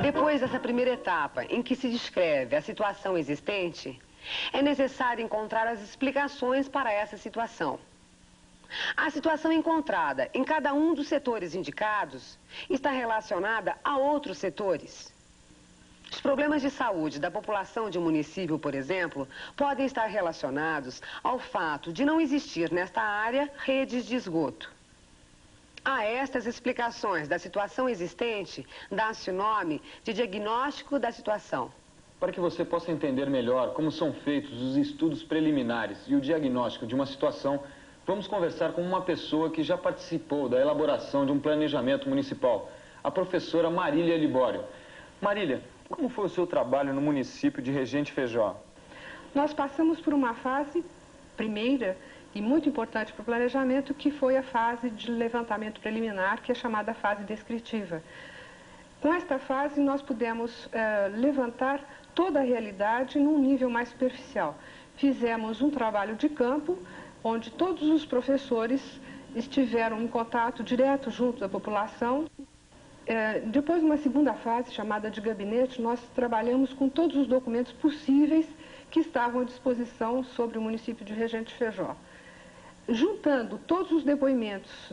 Depois dessa primeira etapa, em que se descreve a situação existente, é necessário encontrar as explicações para essa situação. A situação encontrada em cada um dos setores indicados está relacionada a outros setores. Os problemas de saúde da população de um município, por exemplo, podem estar relacionados ao fato de não existir nesta área redes de esgoto. A estas explicações da situação existente, dá-se o nome de diagnóstico da situação. Para que você possa entender melhor como são feitos os estudos preliminares e o diagnóstico de uma situação, vamos conversar com uma pessoa que já participou da elaboração de um planejamento municipal, a professora Marília Libório. Marília, como foi o seu trabalho no município de Regente Feijó? Nós passamos por uma fase primeira e muito importante para o planejamento, que foi a fase de levantamento preliminar, que é chamada fase descritiva. Com esta fase, nós pudemos levantar toda a realidade num nível mais superficial. Fizemos um trabalho de campo, onde todos os professores estiveram em contato direto junto da população. Depois, numa segunda fase, chamada de gabinete, nós trabalhamos com todos os documentos possíveis que estavam à disposição sobre o município de Regente Feijó. Juntando todos os depoimentos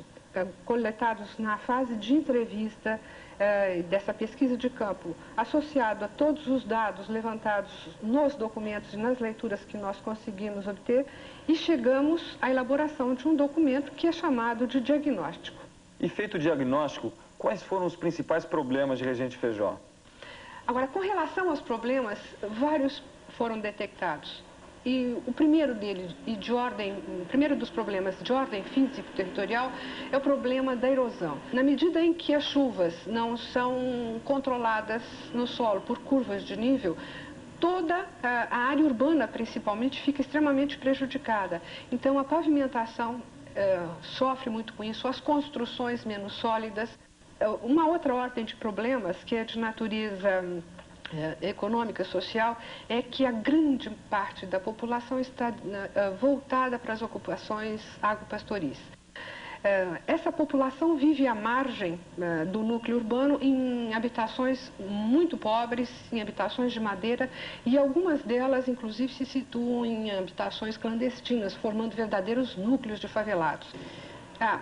coletados na fase de entrevista dessa pesquisa de campo, associado a todos os dados levantados nos documentos e nas leituras que nós conseguimos obter, e chegamos à elaboração de um documento que é chamado de diagnóstico. E feito o diagnóstico, quais foram os principais problemas de Regente Feijó? Agora, com relação aos problemas, vários foram detectados. E o primeiro deles, o primeiro dos problemas de ordem físico-territorial, é o problema da erosão. Na medida em que as chuvas não são controladas no solo por curvas de nível, toda a área urbana, principalmente, fica extremamente prejudicada. Então, a pavimentação sofre muito com isso, as construções menos sólidas. Uma outra ordem de problemas, que é de natureza econômica, social, é que a grande parte da população está voltada para as ocupações agropastoris. Essa população vive à margem do núcleo urbano em habitações muito pobres, em habitações de madeira, e algumas delas, inclusive, se situam em habitações clandestinas, formando verdadeiros núcleos de favelados.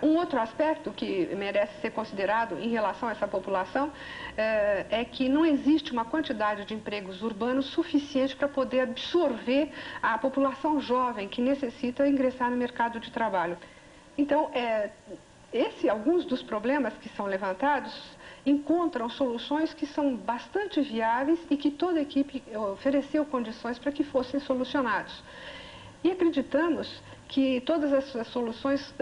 Um outro aspecto que merece ser considerado em relação a essa população é que não existe uma quantidade de empregos urbanos suficiente para poder absorver a população jovem que necessita ingressar no mercado de trabalho. Então, alguns dos problemas que são levantados encontram soluções que são bastante viáveis e que toda a equipe ofereceu condições para que fossem solucionados. E acreditamos que todas essas soluções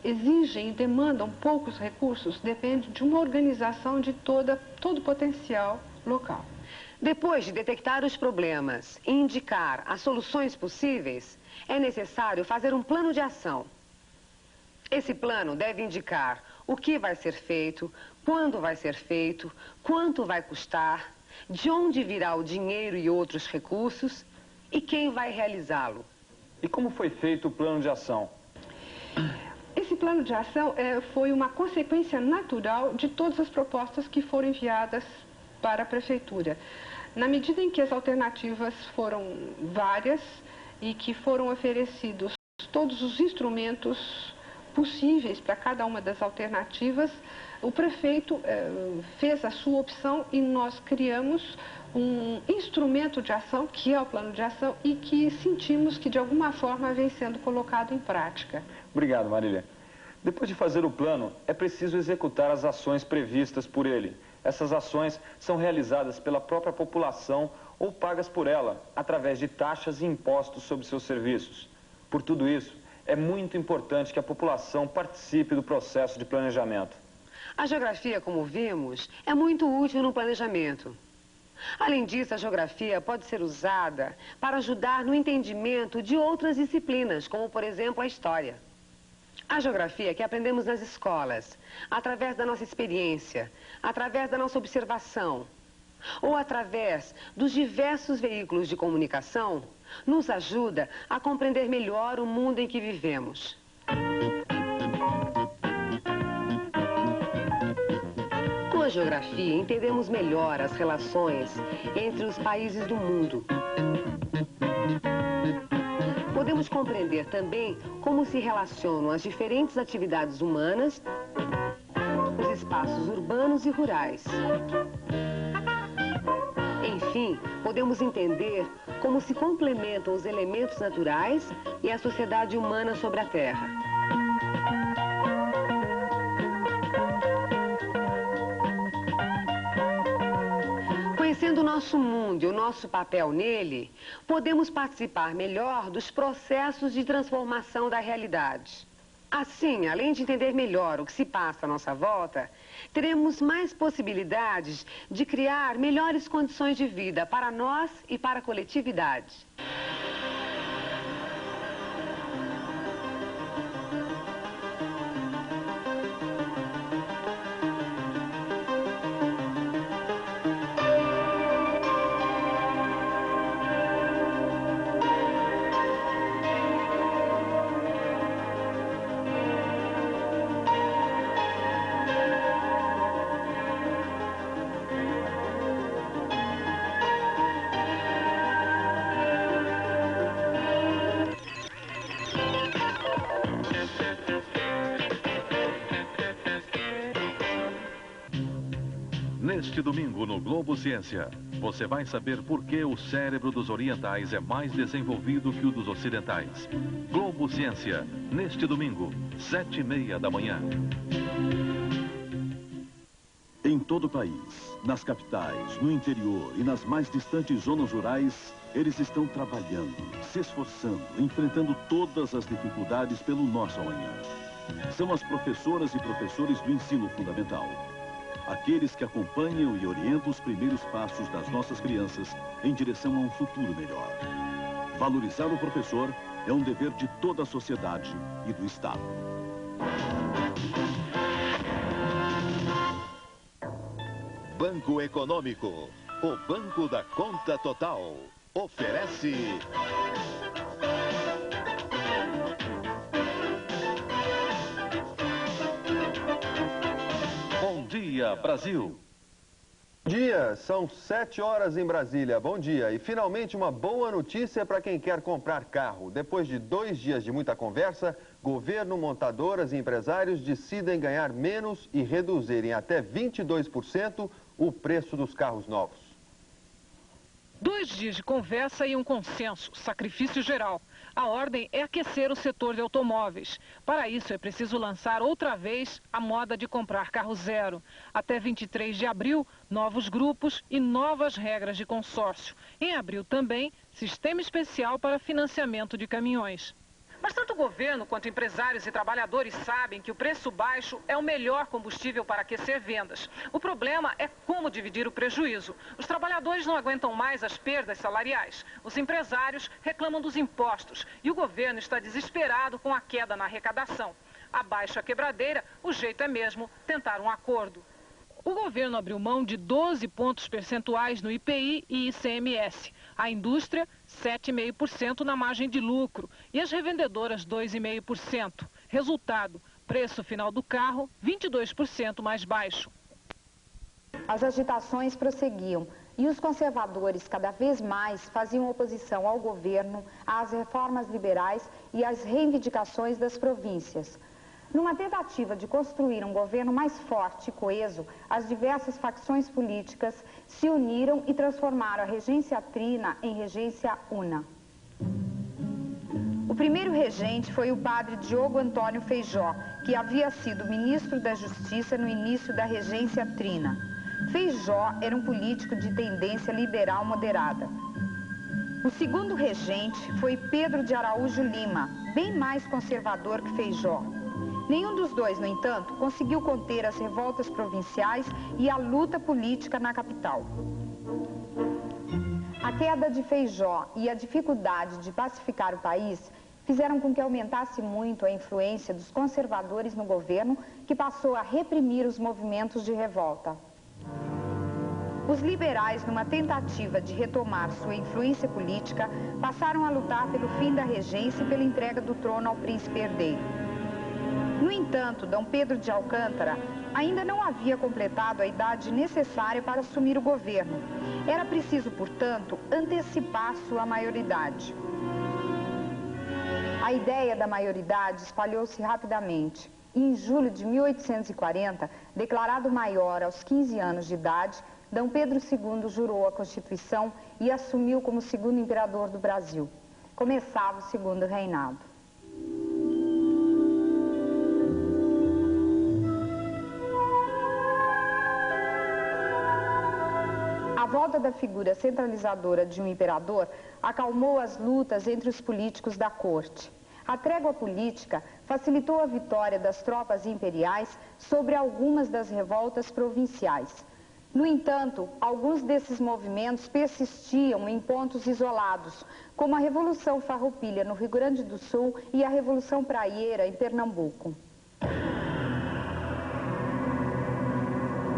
exigem e demandam poucos recursos, depende de uma organização de todo o potencial local. Depois de detectar os problemas e indicar as soluções possíveis, é necessário fazer um plano de ação. Esse plano deve indicar o que vai ser feito, quando vai ser feito, quanto vai custar, de onde virá o dinheiro e outros recursos e quem vai realizá-lo. E como foi feito o plano de ação? Esse plano de ação foi uma consequência natural de todas as propostas que foram enviadas para a Prefeitura. Na medida em que as alternativas foram várias e que foram oferecidos todos os instrumentos possíveis para cada uma das alternativas, o prefeito fez a sua opção e nós criamos um instrumento de ação, que é o plano de ação, e que sentimos que de alguma forma vem sendo colocado em prática. Obrigado, Marília. Depois de fazer o plano, é preciso executar as ações previstas por ele. Essas ações são realizadas pela própria população ou pagas por ela, através de taxas e impostos sobre seus serviços. Por tudo isso, é muito importante que a população participe do processo de planejamento. A geografia, como vimos, é muito útil no planejamento. Além disso, a geografia pode ser usada para ajudar no entendimento de outras disciplinas, como, por exemplo, a história. A geografia que aprendemos nas escolas, através da nossa experiência, através da nossa observação, ou através dos diversos veículos de comunicação, nos ajuda a compreender melhor o mundo em que vivemos. geografia, entendemos melhor as relações entre os países do mundo. Podemos compreender também como se relacionam as diferentes atividades humanas, os espaços urbanos e rurais. Enfim, podemos entender como se complementam os elementos naturais e a sociedade humana sobre a Terra. Conhecendo o nosso mundo e o nosso papel nele, podemos participar melhor dos processos de transformação da realidade. Assim, além de entender melhor o que se passa à nossa volta, teremos mais possibilidades de criar melhores condições de vida para nós e para a coletividade. Neste domingo no Globo Ciência, você vai saber por que o cérebro dos orientais é mais desenvolvido que o dos ocidentais. Globo Ciência, neste domingo, 7h30 da manhã. Em todo o país, nas capitais, no interior e nas mais distantes zonas rurais, eles estão trabalhando, se esforçando, enfrentando todas as dificuldades pelo nosso amanhã. São as professoras e professores do ensino fundamental. Aqueles que acompanham e orientam os primeiros passos das nossas crianças em direção a um futuro melhor. Valorizar o professor é um dever de toda a sociedade e do Estado. Banco Econômico, o banco da conta total, oferece... Bom dia, Brasil! Bom dia, são 7 horas em Brasília. Bom dia. E finalmente uma boa notícia para quem quer comprar carro. Depois de 2 dias de muita conversa, governo, montadoras e empresários decidem ganhar menos e reduzirem até 22% o preço dos carros novos. 2 dias de conversa e um consenso, sacrifício geral. A ordem é aquecer o setor de automóveis. Para isso, é preciso lançar outra vez a moda de comprar carro zero. Até 23 de abril, novos grupos e novas regras de consórcio. Em abril também, sistema especial para financiamento de caminhões. Mas tanto o governo quanto empresários e trabalhadores sabem que o preço baixo é o melhor combustível para aquecer vendas. O problema é como dividir o prejuízo. Os trabalhadores não aguentam mais as perdas salariais. Os empresários reclamam dos impostos. E o governo está desesperado com a queda na arrecadação. Abaixo a quebradeira, o jeito é mesmo tentar um acordo. O governo abriu mão de 12 pontos percentuais no IPI e ICMS. A indústria, 7,5% na margem de lucro e as revendedoras 2,5%. Resultado, preço final do carro 22% mais baixo. As agitações prosseguiam e os conservadores cada vez mais faziam oposição ao governo, às reformas liberais e às reivindicações das províncias. Numa tentativa de construir um governo mais forte e coeso, as diversas facções políticas se uniram e transformaram a regência trina em regência una. O primeiro regente foi o padre Diogo Antônio Feijó, que havia sido ministro da Justiça no início da regência trina. Feijó era um político de tendência liberal moderada. O segundo regente foi Pedro de Araújo Lima, bem mais conservador que Feijó. Nenhum dos dois, no entanto, conseguiu conter as revoltas provinciais e a luta política na capital. A queda de Feijó e a dificuldade de pacificar o país fizeram com que aumentasse muito a influência dos conservadores no governo, que passou a reprimir os movimentos de revolta. Os liberais, numa tentativa de retomar sua influência política, passaram a lutar pelo fim da regência e pela entrega do trono ao príncipe herdeiro. No entanto, Dom Pedro de Alcântara ainda não havia completado a idade necessária para assumir o governo. Era preciso, portanto, antecipar sua maioridade. A ideia da maioridade espalhou-se rapidamente. E em julho de 1840, declarado maior aos 15 anos de idade, D. Pedro II jurou a Constituição e assumiu como segundo imperador do Brasil. Começava o segundo reinado. A volta da figura centralizadora de um imperador acalmou as lutas entre os políticos da corte. A trégua política facilitou a vitória das tropas imperiais sobre algumas das revoltas provinciais. No entanto, alguns desses movimentos persistiam em pontos isolados, como a Revolução Farroupilha no Rio Grande do Sul e a Revolução Praieira em Pernambuco.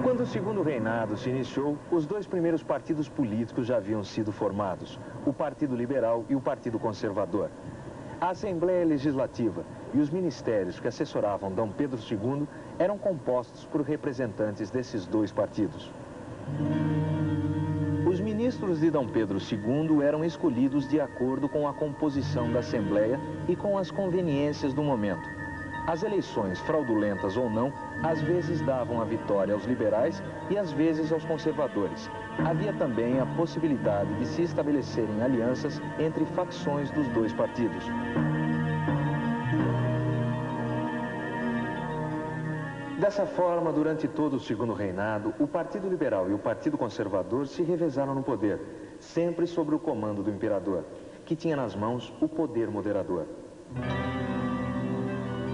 Quando o segundo reinado se iniciou, os dois primeiros partidos políticos já haviam sido formados, o Partido Liberal e o Partido Conservador. A Assembleia Legislativa e os ministérios que assessoravam D. Pedro II eram compostos por representantes desses dois partidos. Os ministros de D. Pedro II eram escolhidos de acordo com a composição da Assembleia e com as conveniências do momento. As eleições, fraudulentas ou não, às vezes davam a vitória aos liberais e às vezes aos conservadores. Havia também a possibilidade de se estabelecerem alianças entre facções dos dois partidos. Dessa forma, durante todo o segundo reinado, o Partido Liberal e o Partido Conservador se revezaram no poder, sempre sob o comando do imperador, que tinha nas mãos o poder moderador.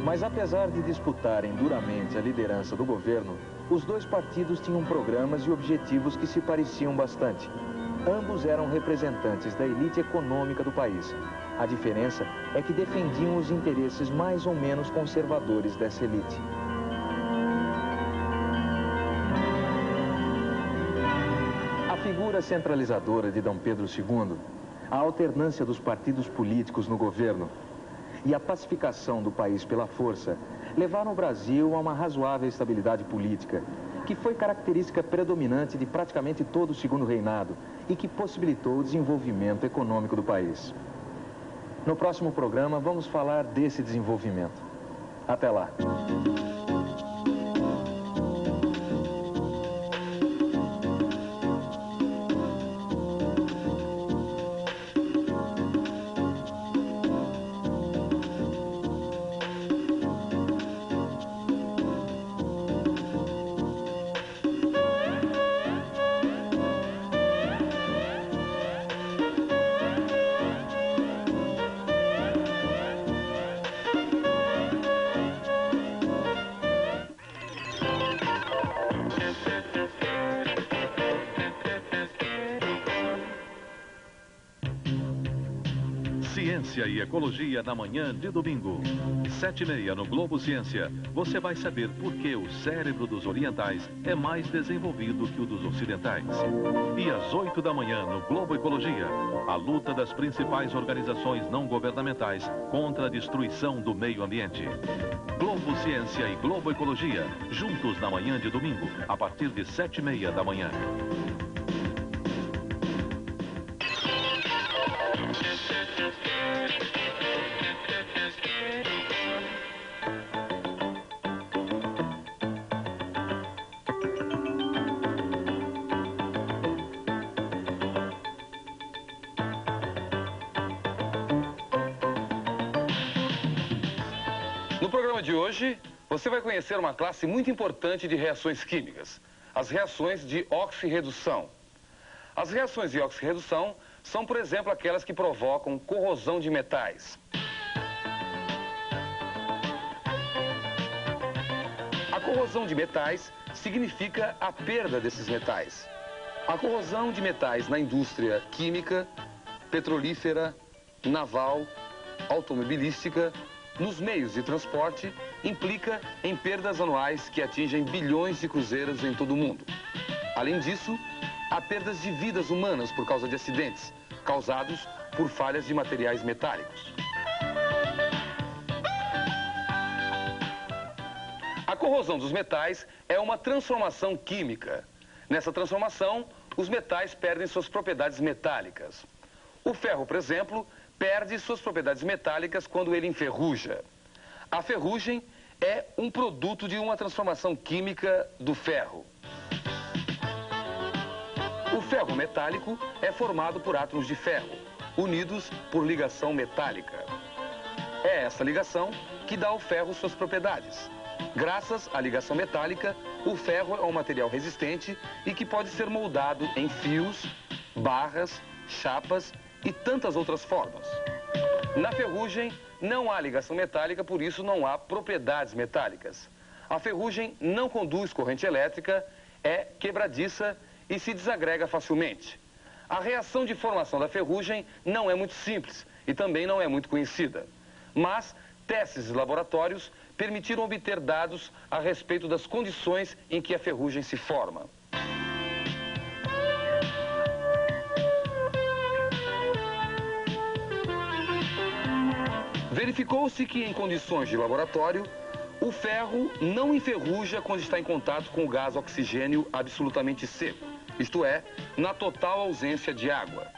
Mas apesar de disputarem duramente a liderança do governo, os dois partidos tinham programas e objetivos que se pareciam bastante. Ambos eram representantes da elite econômica do país. A diferença é que defendiam os interesses mais ou menos conservadores dessa elite. A figura centralizadora de D. Pedro II, a alternância dos partidos políticos no governo e a pacificação do país pela força levaram o Brasil a uma razoável estabilidade política, que foi característica predominante de praticamente todo o segundo reinado e que possibilitou o desenvolvimento econômico do país. No próximo programa, vamos falar desse desenvolvimento. Até lá! Ciência e Ecologia na manhã de domingo, 7h30 no Globo Ciência. Você vai saber por que o cérebro dos orientais é mais desenvolvido que o dos ocidentais. E às 8 da manhã no Globo Ecologia, a luta das principais organizações não governamentais contra a destruição do meio ambiente. Globo Ciência e Globo Ecologia, juntos na manhã de domingo, a partir de 7h30 da manhã. No programa de hoje, você vai conhecer uma classe muito importante de reações químicas, as reações de oxirredução. As reações de oxirredução são, por exemplo, aquelas que provocam corrosão de metais. A corrosão de metais significa a perda desses metais. A corrosão de metais na indústria química, petrolífera, naval, automobilística, nos meios de transporte, implica em perdas anuais que atingem bilhões de cruzeiros em todo o mundo. Além disso, há perdas de vidas humanas por causa de acidentes, causados por falhas de materiais metálicos. A corrosão dos metais é uma transformação química. Nessa transformação, os metais perdem suas propriedades metálicas. O ferro, por exemplo, perde suas propriedades metálicas quando ele enferruja. A ferrugem é um produto de uma transformação química do ferro. O ferro metálico é formado por átomos de ferro, unidos por ligação metálica. É essa ligação que dá ao ferro suas propriedades. Graças à ligação metálica, o ferro é um material resistente e que pode ser moldado em fios, barras, chapas e tantas outras formas. Na ferrugem, não há ligação metálica, por isso não há propriedades metálicas. A ferrugem não conduz corrente elétrica, é quebradiça e se desagrega facilmente. A reação de formação da ferrugem não é muito simples e também não é muito conhecida. Mas testes de laboratórios permitiram obter dados a respeito das condições em que a ferrugem se forma. Verificou-se que em condições de laboratório, o ferro não enferruja quando está em contato com o gás oxigênio absolutamente seco, isto é, na total ausência de água.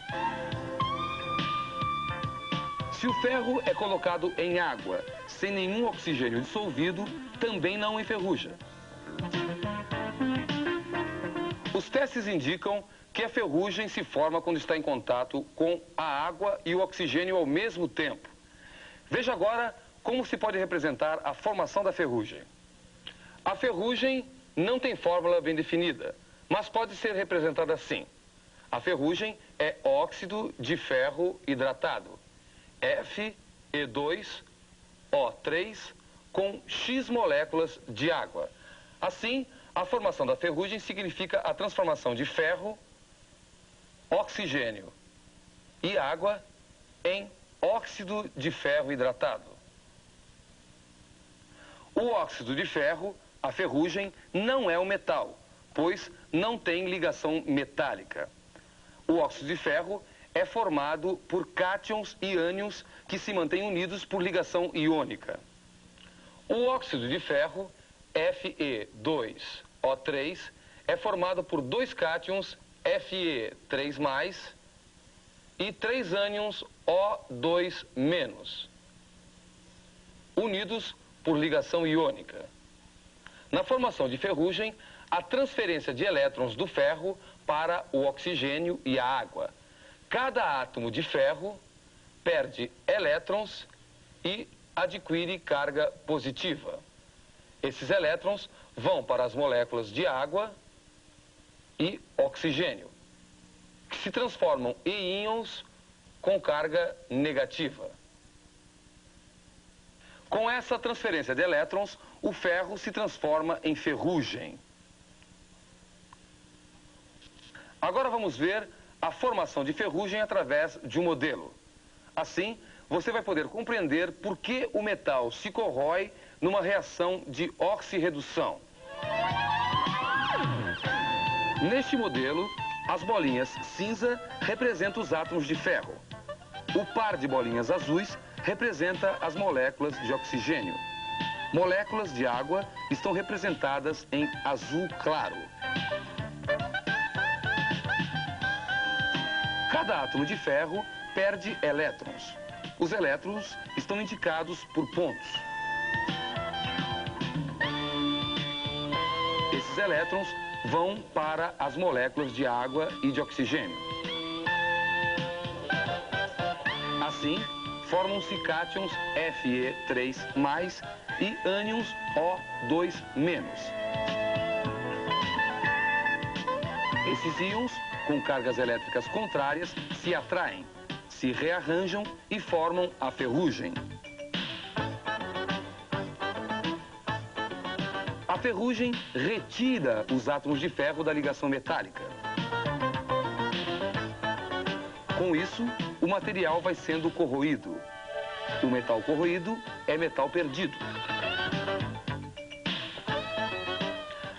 Se o ferro é colocado em água, sem nenhum oxigênio dissolvido, também não enferruja. Os testes indicam que a ferrugem se forma quando está em contato com a água e o oxigênio ao mesmo tempo. Veja agora como se pode representar a formação da ferrugem. A ferrugem não tem fórmula bem definida, mas pode ser representada assim. A ferrugem é óxido de ferro hidratado, Fe2O3, com X moléculas de água. Assim, a formação da ferrugem significa a transformação de ferro, oxigênio e água em óxido de ferro hidratado. O óxido de ferro, a ferrugem, não é um metal, pois não tem ligação metálica. O óxido de ferro é formado por cátions e ânions que se mantêm unidos por ligação iônica. O óxido de ferro, Fe2O3, é formado por dois cátions Fe3+, e 3 ânions O2-, unidos por ligação iônica. Na formação de ferrugem, a transferência de elétrons do ferro para o oxigênio e a água. Cada átomo de ferro perde elétrons e adquire carga positiva. Esses elétrons vão para as moléculas de água e oxigênio, que se transformam em íons com carga negativa. Com essa transferência de elétrons, o ferro se transforma em ferrugem. Agora vamos ver a formação de ferrugem através de um modelo. Assim, você vai poder compreender por que o metal se corrói numa reação de oxirredução. Neste modelo, as bolinhas cinza representam os átomos de ferro. O par de bolinhas azuis representa as moléculas de oxigênio. Moléculas de água estão representadas em azul claro. Cada átomo de ferro perde elétrons. Os elétrons estão indicados por pontos. Esses elétrons vão para as moléculas de água e de oxigênio. Assim, formam-se cátions Fe3+ e ânions O2-. Esses íons, com cargas elétricas contrárias, se atraem, se rearranjam e formam a ferrugem. A ferrugem retira os átomos de ferro da ligação metálica. Com isso, o material vai sendo corroído. O metal corroído é metal perdido.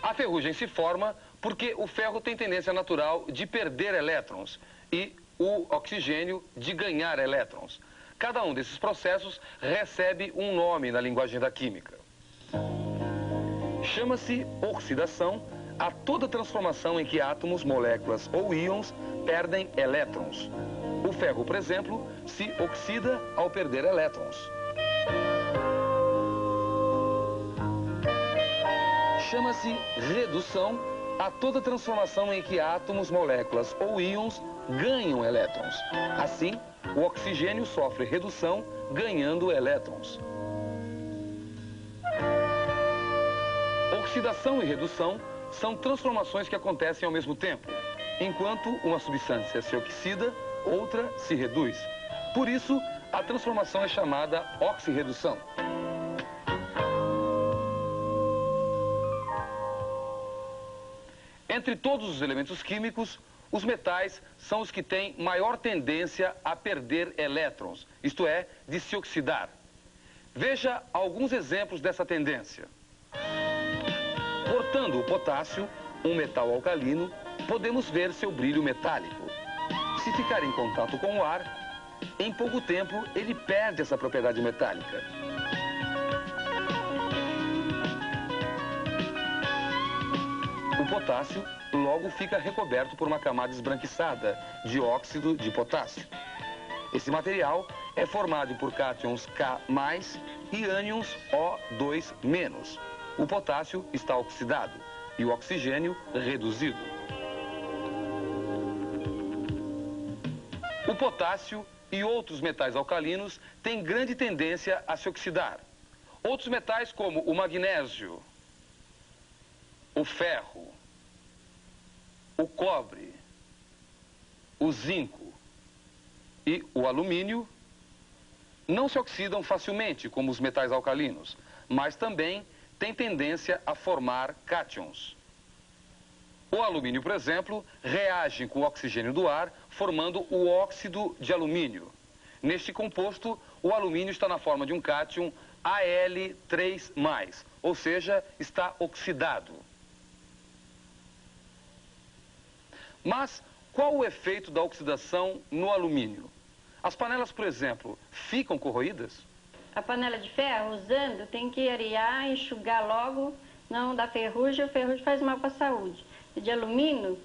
A ferrugem se forma porque o ferro tem tendência natural de perder elétrons e o oxigênio de ganhar elétrons. Cada um desses processos recebe um nome na linguagem da química. Chama-se oxidação a toda transformação em que átomos, moléculas ou íons perdem elétrons. O ferro, por exemplo, se oxida ao perder elétrons. Chama-se redução a toda transformação em que átomos, moléculas ou íons ganham elétrons. Assim, o oxigênio sofre redução ganhando elétrons. Oxidação e redução são transformações que acontecem ao mesmo tempo. Enquanto uma substância se oxida, outra se reduz. Por isso, a transformação é chamada oxirredução. Entre todos os elementos químicos, os metais são os que têm maior tendência a perder elétrons, isto é, de se oxidar. Veja alguns exemplos dessa tendência. Cortando o potássio, um metal alcalino, podemos ver seu brilho metálico. Se ficar em contato com o ar, em pouco tempo ele perde essa propriedade metálica. O potássio logo fica recoberto por uma camada esbranquiçada de óxido de potássio. Esse material é formado por cátions K+ e ânions O2-. O potássio está oxidado e o oxigênio reduzido. O potássio e outros metais alcalinos têm grande tendência a se oxidar. Outros metais como o magnésio, o ferro, o cobre, o zinco e o alumínio não se oxidam facilmente como os metais alcalinos, mas também têm tendência a formar cátions. O alumínio, por exemplo, reage com o oxigênio do ar, formando o óxido de alumínio. Neste composto, o alumínio está na forma de um cátion Al3+, ou seja, está oxidado. Mas qual o efeito da oxidação no alumínio? As panelas, por exemplo, ficam corroídas? A panela de ferro, usando, tem que arear, enxugar logo, não dá ferrugem, o ferrugem faz mal para a saúde. E de alumínio,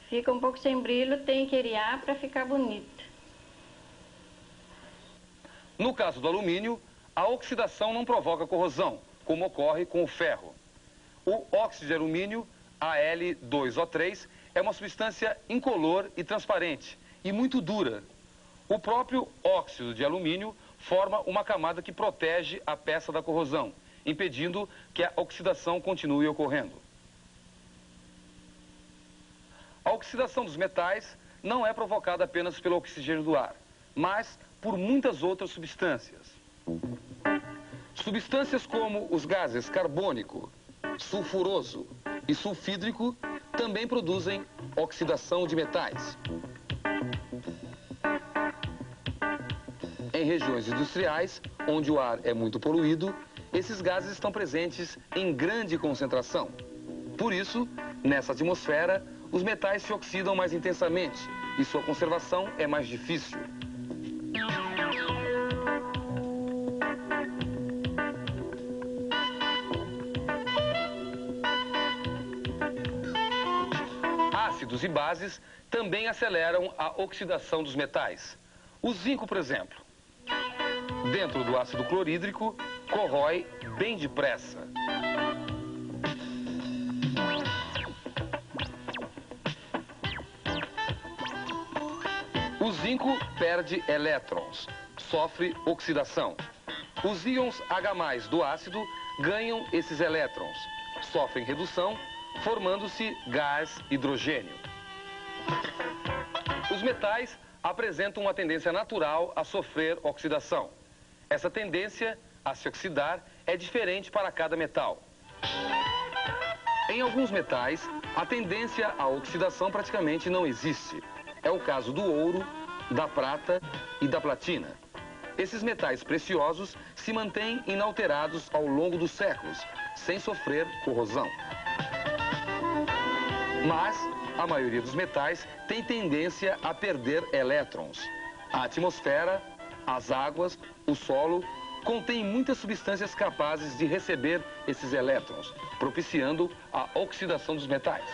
fica um pouco sem brilho, tem que arear para ficar bonito. No caso do alumínio, a oxidação não provoca corrosão, como ocorre com o ferro. O óxido de alumínio, Al2O3, é uma substância incolor e transparente, e muito dura. O próprio óxido de alumínio forma uma camada que protege a peça da corrosão, impedindo que a oxidação continue ocorrendo. A oxidação dos metais não é provocada apenas pelo oxigênio do ar, mas por muitas outras substâncias. Substâncias como os gases carbônico, sulfuroso e sulfídrico também produzem oxidação de metais. Em regiões industriais, onde o ar é muito poluído, esses gases estão presentes em grande concentração. Por isso, nessa atmosfera, os metais se oxidam mais intensamente e sua conservação é mais difícil. Ácidos e bases também aceleram a oxidação dos metais. O zinco, por exemplo, dentro do ácido clorídrico, corrói bem depressa. O zinco perde elétrons, sofre oxidação. Os íons H+ do ácido ganham esses elétrons, sofrem redução, formando-se gás hidrogênio. Os metais apresentam uma tendência natural a sofrer oxidação. Essa tendência a se oxidar é diferente para cada metal. Em alguns metais, a tendência à oxidação praticamente não existe. É o caso do ouro, da prata e da platina. Esses metais preciosos se mantêm inalterados ao longo dos séculos, sem sofrer corrosão. Mas a maioria dos metais tem tendência a perder elétrons. A atmosfera, as águas, o solo contém muitas substâncias capazes de receber esses elétrons, propiciando a oxidação dos metais.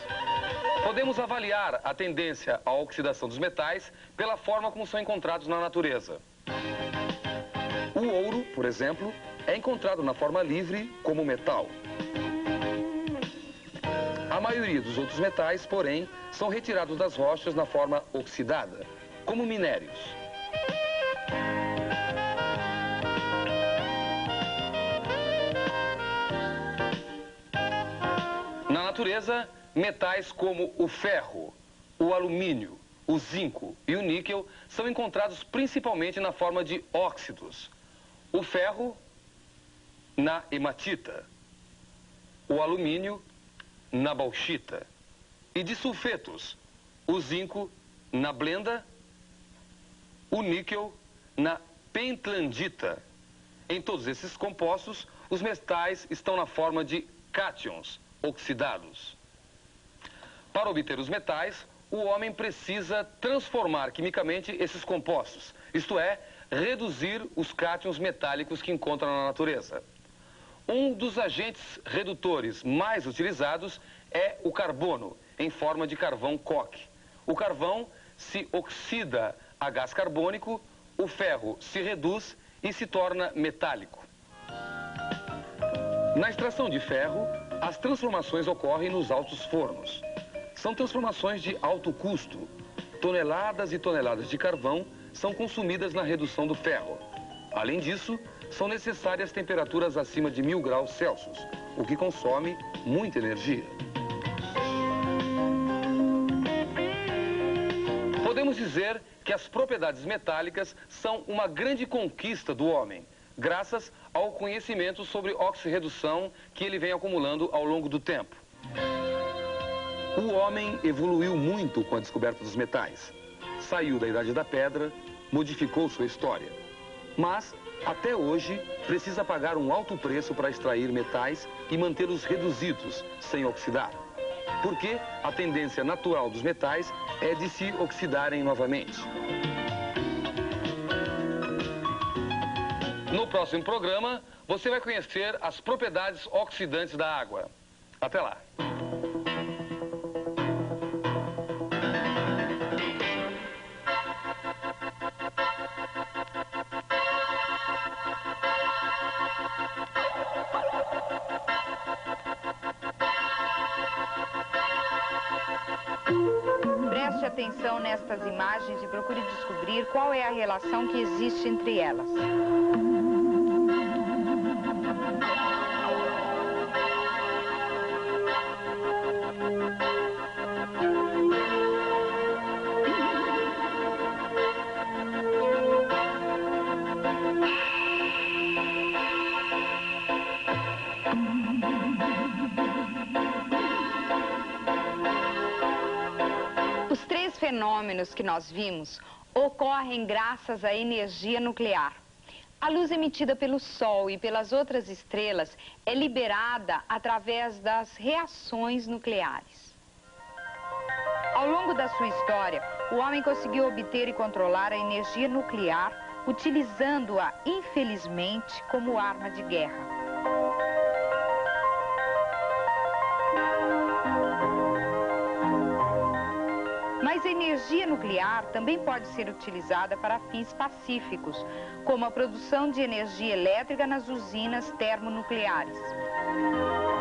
Podemos avaliar a tendência à oxidação dos metais pela forma como são encontrados na natureza. O ouro, por exemplo, é encontrado na forma livre como metal. A maioria dos outros metais, porém, são retirados das rochas na forma oxidada, como minérios. Na natureza, metais como o ferro, o alumínio, o zinco e o níquel são encontrados principalmente na forma de óxidos. O ferro na hematita, o alumínio na bauxita e de sulfetos, o zinco na blenda, o níquel na pentlandita. Em todos esses compostos, os metais estão na forma de cátions oxidados. Para obter os metais, o homem precisa transformar quimicamente esses compostos, isto é, reduzir os cátions metálicos que encontra na natureza. Um dos agentes redutores mais utilizados é o carbono, em forma de carvão coque. O carvão se oxida a gás carbônico, o ferro se reduz e se torna metálico. Na extração de ferro, as transformações ocorrem nos altos fornos. São transformações de alto custo. Toneladas e toneladas de carvão são consumidas na redução do ferro. Além disso, são necessárias temperaturas acima de 1000 graus Celsius, o que consome muita energia. Podemos dizer que as propriedades metálicas são uma grande conquista do homem, graças ao conhecimento sobre oxirredução que ele vem acumulando ao longo do tempo. O homem evoluiu muito com a descoberta dos metais. Saiu da Idade da Pedra, modificou sua história. Mas, até hoje, precisa pagar um alto preço para extrair metais e mantê-los reduzidos, sem oxidar. Porque a tendência natural dos metais é de se oxidarem novamente. No próximo programa, você vai conhecer as propriedades oxidantes da água. Até lá! Preste atenção nestas imagens e procure descobrir qual é a relação que existe entre elas. Os três fenômenos que nós vimos ocorrem graças à energia nuclear. A luz emitida pelo Sol e pelas outras estrelas é liberada através das reações nucleares. Ao longo da sua história, o homem conseguiu obter e controlar a energia nuclear, utilizando-a, infelizmente, como arma de guerra. Mas a energia nuclear também pode ser utilizada para fins pacíficos, como a produção de energia elétrica nas usinas termonucleares.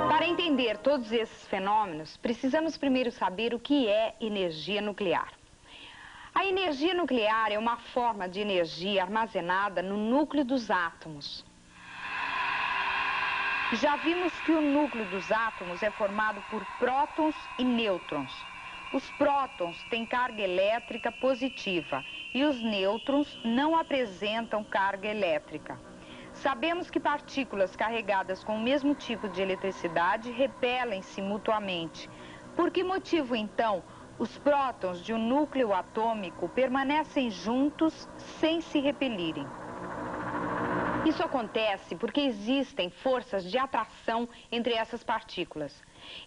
Para entender todos esses fenômenos, precisamos primeiro saber o que é energia nuclear. A energia nuclear é uma forma de energia armazenada no núcleo dos átomos. Já vimos que o núcleo dos átomos é formado por prótons e nêutrons. Os prótons têm carga elétrica positiva e os nêutrons não apresentam carga elétrica. Sabemos que partículas carregadas com o mesmo tipo de eletricidade repelem-se mutuamente. Por que motivo, então, os prótons de um núcleo atômico permanecem juntos sem se repelirem? Isso acontece porque existem forças de atração entre essas partículas.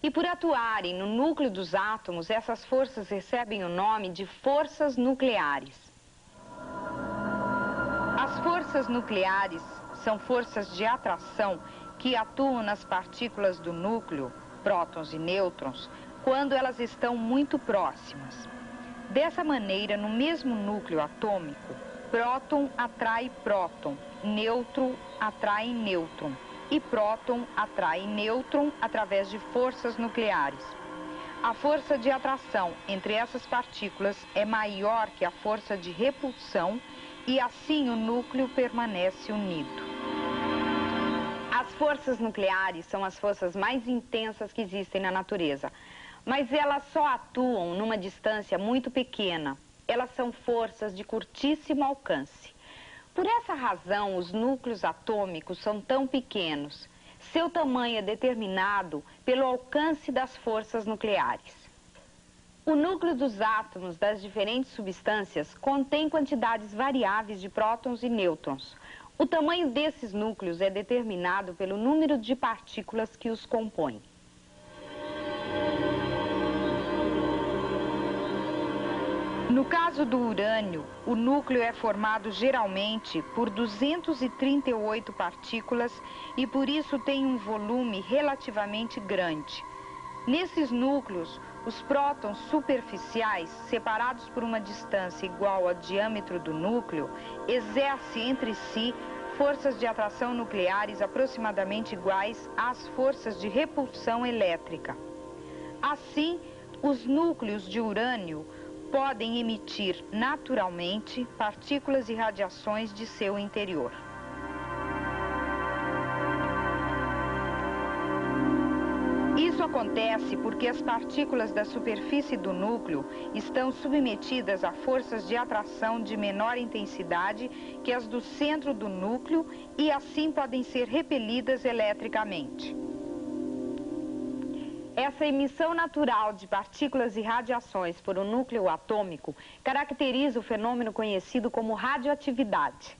E por atuarem no núcleo dos átomos, essas forças recebem o nome de forças nucleares. As forças nucleares são forças de atração que atuam nas partículas do núcleo, prótons e nêutrons, quando elas estão muito próximas. Dessa maneira, no mesmo núcleo atômico, próton atrai próton, nêutron atrai nêutron e próton atrai nêutron através de forças nucleares. A força de atração entre essas partículas é maior que a força de repulsão e assim o núcleo permanece unido. As forças nucleares são as forças mais intensas que existem na natureza, mas elas só atuam numa distância muito pequena. Elas são forças de curtíssimo alcance. Por essa razão, os núcleos atômicos são tão pequenos. Seu tamanho é determinado pelo alcance das forças nucleares. O núcleo dos átomos das diferentes substâncias contém quantidades variáveis de prótons e nêutrons. O tamanho desses núcleos é determinado pelo número de partículas que os compõem. No caso do urânio, o núcleo é formado geralmente por 238 partículas e por isso tem um volume relativamente grande. Nesses núcleos, os prótons superficiais, separados por uma distância igual ao diâmetro do núcleo, exercem entre si forças de atração nucleares aproximadamente iguais às forças de repulsão elétrica. Assim, os núcleos de urânio podem emitir naturalmente partículas e radiações de seu interior. Isso acontece porque as partículas da superfície do núcleo estão submetidas a forças de atração de menor intensidade que as do centro do núcleo e assim podem ser repelidas eletricamente. Essa emissão natural de partículas e radiações por um núcleo atômico caracteriza o fenômeno conhecido como radioatividade.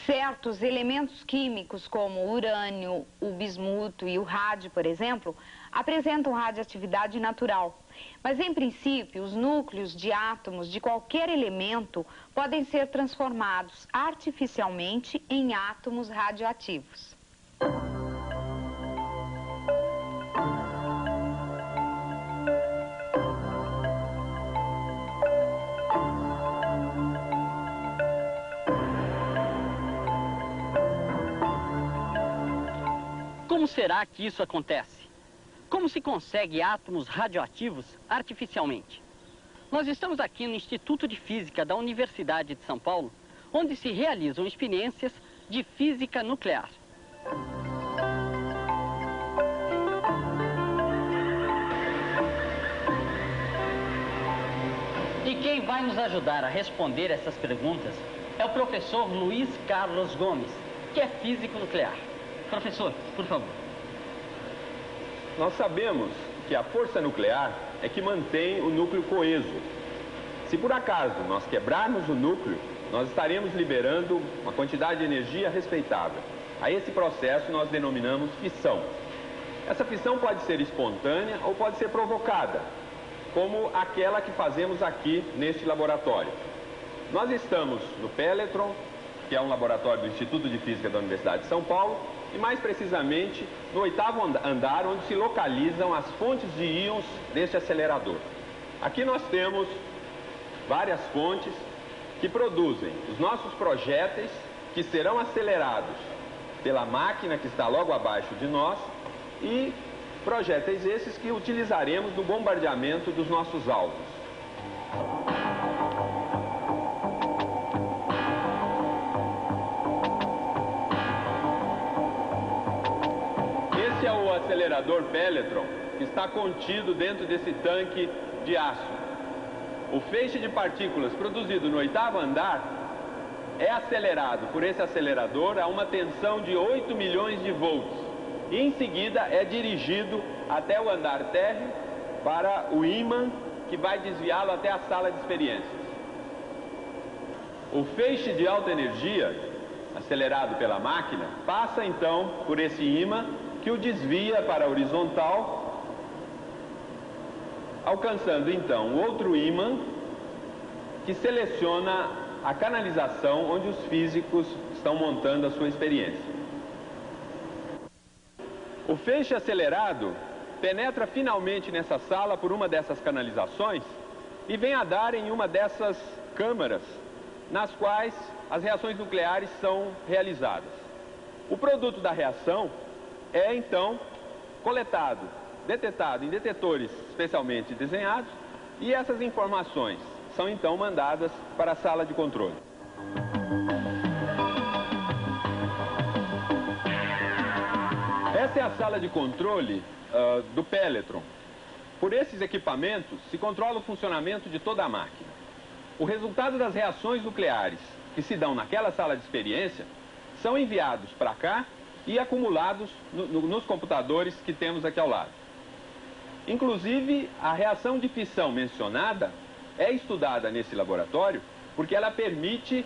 Certos elementos químicos, como o urânio, o bismuto e o rádio, por exemplo, apresentam radioatividade natural. Mas, em princípio, os núcleos de átomos de qualquer elemento podem ser transformados artificialmente em átomos radioativos. Como será que isso acontece? Como se consegue átomos radioativos artificialmente? Nós estamos aqui no Instituto de Física da Universidade de São Paulo, onde se realizam experiências de física nuclear. E quem vai nos ajudar a responder essas perguntas é o professor Luiz Carlos Gomes, que é físico nuclear. Professor, por favor. Nós sabemos que a força nuclear é que mantém o núcleo coeso. Se por acaso nós quebrarmos o núcleo, nós estaremos liberando uma quantidade de energia respeitável. A esse processo nós denominamos fissão. Essa fissão pode ser espontânea ou pode ser provocada, como aquela que fazemos aqui neste laboratório. Nós estamos no Peletron, que é um laboratório do Instituto de Física da Universidade de São Paulo, e mais precisamente no 8º andar, onde se localizam as fontes de íons deste acelerador. Aqui nós temos várias fontes que produzem os nossos projéteis, que serão acelerados pela máquina que está logo abaixo de nós, e projéteis esses que utilizaremos no bombardeamento dos nossos alvos. Esse é o acelerador Peletron, que está contido dentro desse tanque de aço. O feixe de partículas produzido no 8º andar é acelerado por esse acelerador a uma tensão de 8 milhões de volts. E em seguida é dirigido até o andar térreo para o ímã que vai desviá-lo até a sala de experiências. O feixe de alta energia, acelerado pela máquina, passa então por esse ímã que o desvia para a horizontal, alcançando então outro ímã que seleciona a canalização onde os físicos estão montando a sua experiência. O feixe acelerado penetra finalmente nessa sala por uma dessas canalizações e vem a dar em uma dessas câmaras nas quais as reações nucleares são realizadas. O produto da reação é então coletado, detetado em detetores especialmente desenhados e essas informações são então mandadas para a sala de controle. Essa é a sala de controle do Pelletron. Por esses equipamentos se controla o funcionamento de toda a máquina. O resultado das reações nucleares que se dão naquela sala de experiência são enviados para cá e acumulados nos computadores que temos aqui ao lado. Inclusive, a reação de fissão mencionada é estudada nesse laboratório porque ela permite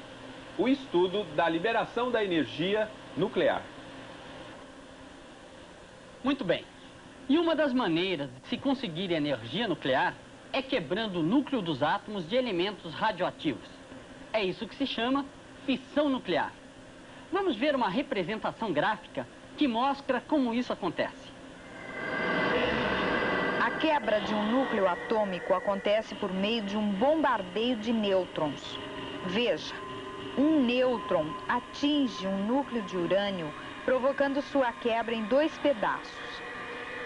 o estudo da liberação da energia nuclear. Muito bem. E uma das maneiras de se conseguir energia nuclear é quebrando o núcleo dos átomos de elementos radioativos. É isso que se chama fissão nuclear. Vamos ver uma representação gráfica que mostra como isso acontece. A quebra de um núcleo atômico acontece por meio de um bombardeio de nêutrons. Veja, um nêutron atinge um núcleo de urânio, provocando sua quebra em 2 pedaços.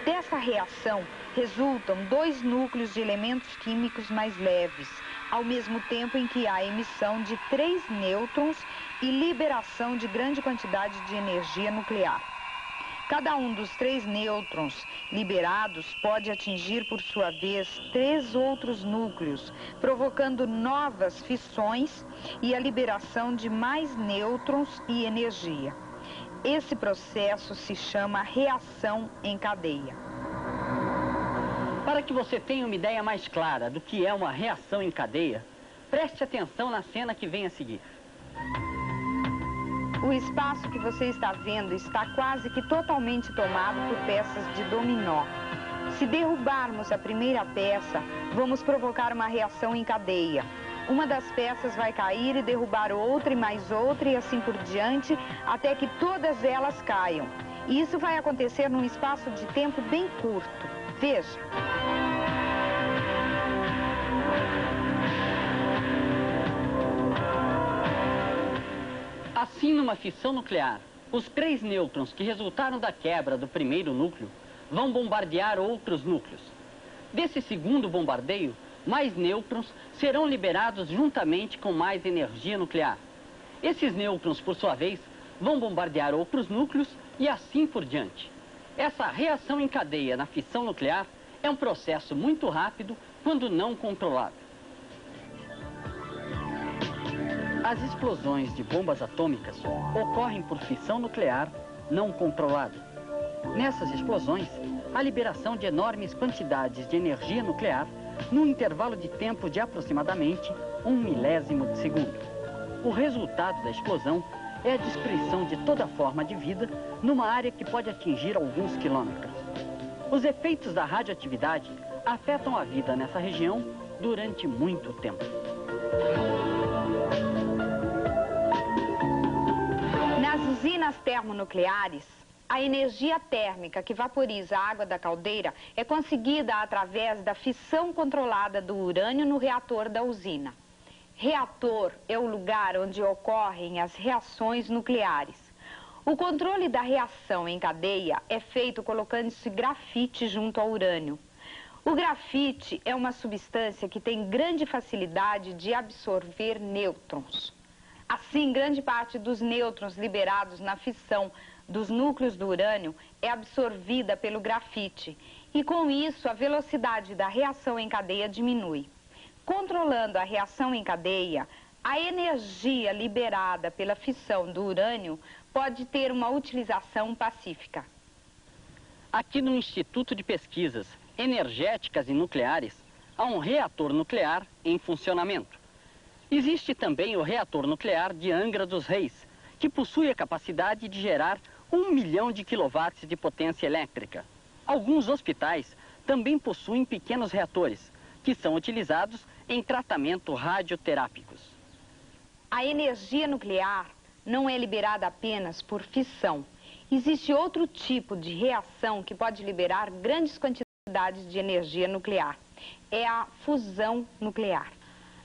Dessa reação resultam 2 núcleos de elementos químicos mais leves, ao mesmo tempo em que há emissão de 3 nêutrons e liberação de grande quantidade de energia nuclear. Cada um dos 3 nêutrons liberados pode atingir, por sua vez, 3 outros núcleos, provocando novas fissões e a liberação de mais nêutrons e energia. Esse processo se chama reação em cadeia. Para que você tenha uma ideia mais clara do que é uma reação em cadeia, preste atenção na cena que vem a seguir. O espaço que você está vendo está quase que totalmente tomado por peças de dominó. Se derrubarmos a primeira peça, vamos provocar uma reação em cadeia. Uma das peças vai cair e derrubar outra e mais outra e assim por diante, até que todas elas caiam. E isso vai acontecer num espaço de tempo bem curto. Veja. Assim, numa fissão nuclear, os 3 nêutrons que resultaram da quebra do primeiro núcleo vão bombardear outros núcleos. Desse segundo bombardeio, mais nêutrons serão liberados juntamente com mais energia nuclear. Esses nêutrons, por sua vez, vão bombardear outros núcleos e assim por diante. Essa reação em cadeia na fissão nuclear é um processo muito rápido quando não controlado. As explosões de bombas atômicas ocorrem por fissão nuclear não controlada. Nessas explosões, a liberação de enormes quantidades de energia nuclear num intervalo de tempo de aproximadamente 1 milésimo de segundo. O resultado da explosão é a destruição de toda forma de vida numa área que pode atingir alguns quilômetros. Os efeitos da radioatividade afetam a vida nessa região durante muito tempo. Nas usinas termonucleares, a energia térmica que vaporiza a água da caldeira é conseguida através da fissão controlada do urânio no reator da usina. Reator é o lugar onde ocorrem as reações nucleares. O controle da reação em cadeia é feito colocando-se grafite junto ao urânio. O grafite é uma substância que tem grande facilidade de absorver nêutrons. Assim, grande parte dos nêutrons liberados na fissão dos núcleos do urânio é absorvida pelo grafite. E com isso, a velocidade da reação em cadeia diminui. Controlando a reação em cadeia, a energia liberada pela fissão do urânio pode ter uma utilização pacífica. Aqui no Instituto de Pesquisas Energéticas e Nucleares, há um reator nuclear em funcionamento. Existe também o reator nuclear de Angra dos Reis, que possui a capacidade de gerar 1 milhão de quilowatts de potência elétrica. Alguns hospitais também possuem pequenos reatores, que são utilizados em tratamento radioterápicos. A energia nuclear não é liberada apenas por fissão. Existe outro tipo de reação que pode liberar grandes quantidades de energia nuclear. É a fusão nuclear.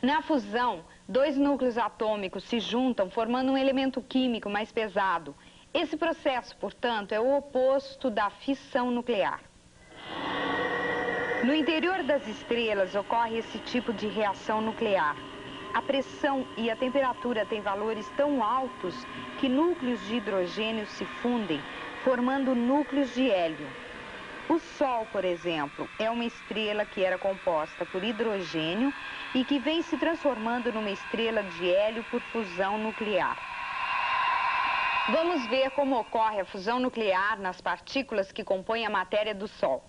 Na fusão, dois núcleos atômicos se juntam formando um elemento químico mais pesado. Esse processo, portanto, é o oposto da fissão nuclear. No interior das estrelas ocorre esse tipo de reação nuclear. A pressão e a temperatura têm valores tão altos que núcleos de hidrogênio se fundem, formando núcleos de hélio. O Sol, por exemplo, é uma estrela que era composta por hidrogênio e que vem se transformando numa estrela de hélio por fusão nuclear. Vamos ver como ocorre a fusão nuclear nas partículas que compõem a matéria do Sol.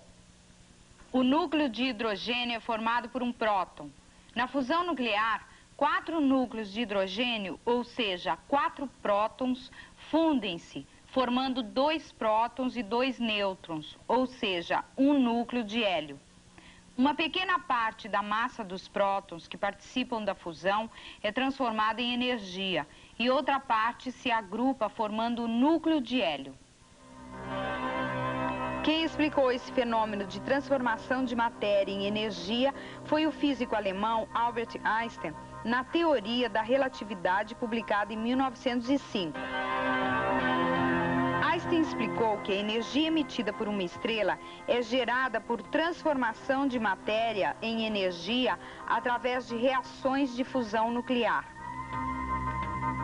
O núcleo de hidrogênio é formado por um próton. Na fusão nuclear, 4 núcleos de hidrogênio, ou seja, 4 prótons, fundem-se, formando 2 prótons e 2 nêutrons, ou seja, um núcleo de hélio. Uma pequena parte da massa dos prótons que participam da fusão é transformada em energia e outra parte se agrupa formando o núcleo de hélio. Quem explicou esse fenômeno de transformação de matéria em energia foi o físico alemão Albert Einstein, na teoria da relatividade publicada em 1905. Einstein explicou que a energia emitida por uma estrela é gerada por transformação de matéria em energia através de reações de fusão nuclear.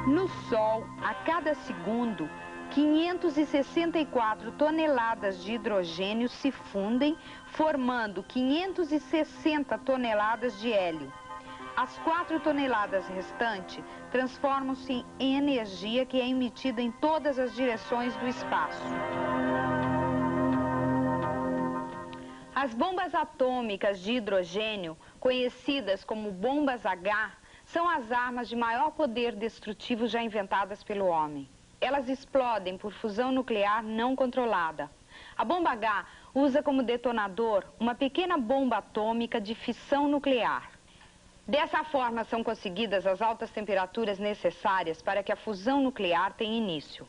No Sol, a cada segundo, 564 toneladas de hidrogênio se fundem, formando 560 toneladas de hélio. As 4 toneladas restantes transformam-se em energia que é emitida em todas as direções do espaço. As bombas atômicas de hidrogênio, conhecidas como bombas H, são as armas de maior poder destrutivo já inventadas pelo homem. Elas explodem por fusão nuclear não controlada. A bomba H usa como detonador uma pequena bomba atômica de fissão nuclear. Dessa forma, são conseguidas as altas temperaturas necessárias para que a fusão nuclear tenha início.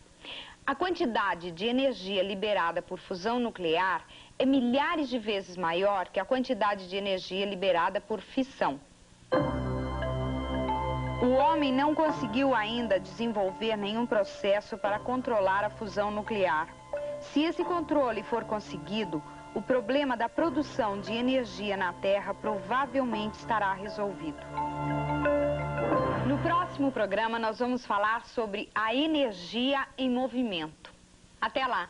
A quantidade de energia liberada por fusão nuclear é milhares de vezes maior que a quantidade de energia liberada por fissão. O homem não conseguiu ainda desenvolver nenhum processo para controlar a fusão nuclear. Se esse controle for conseguido, o problema da produção de energia na Terra provavelmente estará resolvido. No próximo programa, nós vamos falar sobre a energia em movimento. Até lá!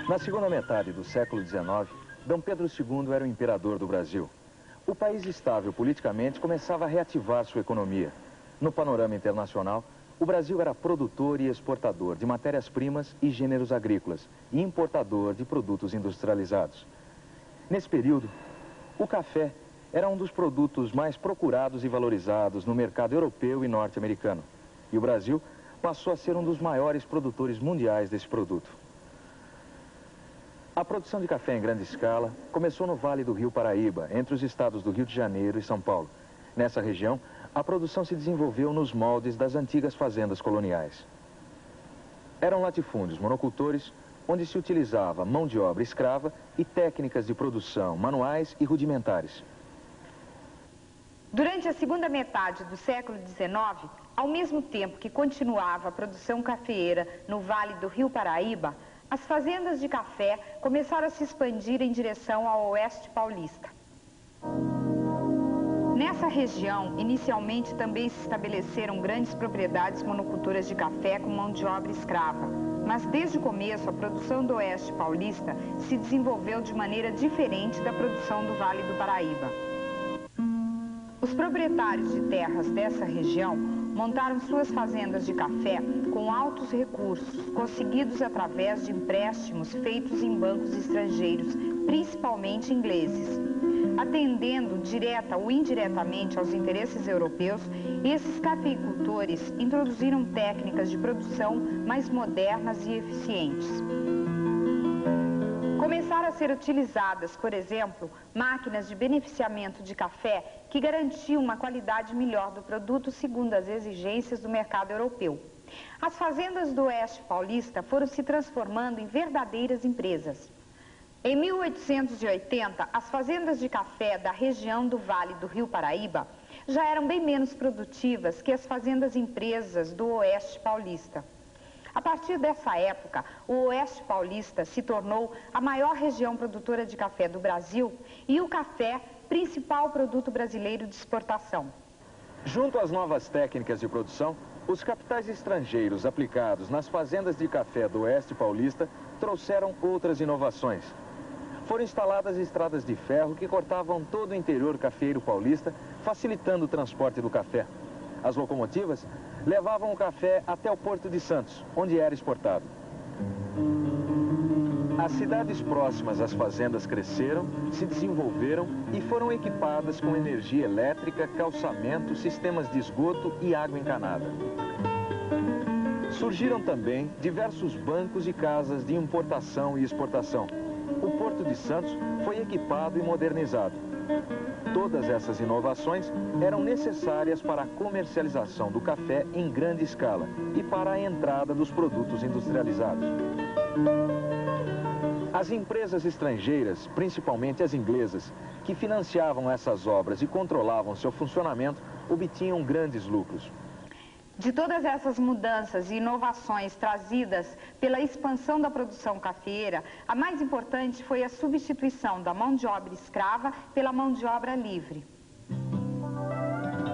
Na segunda metade do século XIX, Dom Pedro II era o imperador do Brasil. O país estável politicamente começava a reativar sua economia. No panorama internacional, o Brasil era produtor e exportador de matérias-primas e gêneros agrícolas e importador de produtos industrializados. Nesse período, o café era um dos produtos mais procurados e valorizados no mercado europeu e norte-americano. E o Brasil passou a ser um dos maiores produtores mundiais desse produto. A produção de café em grande escala começou no Vale do Rio Paraíba, entre os estados do Rio de Janeiro e São Paulo. Nessa região, a produção se desenvolveu nos moldes das antigas fazendas coloniais. Eram latifúndios monocultores, onde se utilizava mão de obra escrava e técnicas de produção manuais e rudimentares. Durante a segunda metade do século XIX, ao mesmo tempo que continuava a produção cafeeira no Vale do Rio Paraíba, as fazendas de café começaram a se expandir em direção ao oeste paulista. Nessa região, inicialmente também se estabeleceram grandes propriedades monocultoras de café com mão de obra escrava. Mas desde o começo, a produção do oeste paulista se desenvolveu de maneira diferente da produção do Vale do Paraíba. Os proprietários de terras dessa região montaram suas fazendas de café com altos recursos, conseguidos através de empréstimos feitos em bancos estrangeiros, principalmente ingleses. Atendendo direta ou indiretamente aos interesses europeus, esses cafeicultores introduziram técnicas de produção mais modernas e eficientes. Começaram a ser utilizadas, por exemplo, máquinas de beneficiamento de café que garantiam uma qualidade melhor do produto segundo as exigências do mercado europeu. As fazendas do Oeste Paulista foram se transformando em verdadeiras empresas. Em 1880, as fazendas de café da região do Vale do Rio Paraíba já eram bem menos produtivas que as fazendas empresas do Oeste Paulista. A partir dessa época, o Oeste Paulista se tornou a maior região produtora de café do Brasil e o café, principal produto brasileiro de exportação. Junto às novas técnicas de produção, os capitais estrangeiros aplicados nas fazendas de café do Oeste Paulista trouxeram outras inovações. Foram instaladas estradas de ferro que cortavam todo o interior cafeiro paulista, facilitando o transporte do café. As locomotivas levavam o café até o Porto de Santos, onde era exportado. As cidades próximas às fazendas cresceram, se desenvolveram e foram equipadas com energia elétrica, calçamento, sistemas de esgoto e água encanada. Surgiram também diversos bancos e casas de importação e exportação. O Porto de Santos foi equipado e modernizado. Todas essas inovações eram necessárias para a comercialização do café em grande escala e para a entrada dos produtos industrializados. As empresas estrangeiras, principalmente as inglesas, que financiavam essas obras e controlavam seu funcionamento, obtinham grandes lucros. De todas essas mudanças e inovações trazidas pela expansão da produção cafeeira, a mais importante foi a substituição da mão de obra escrava pela mão de obra livre.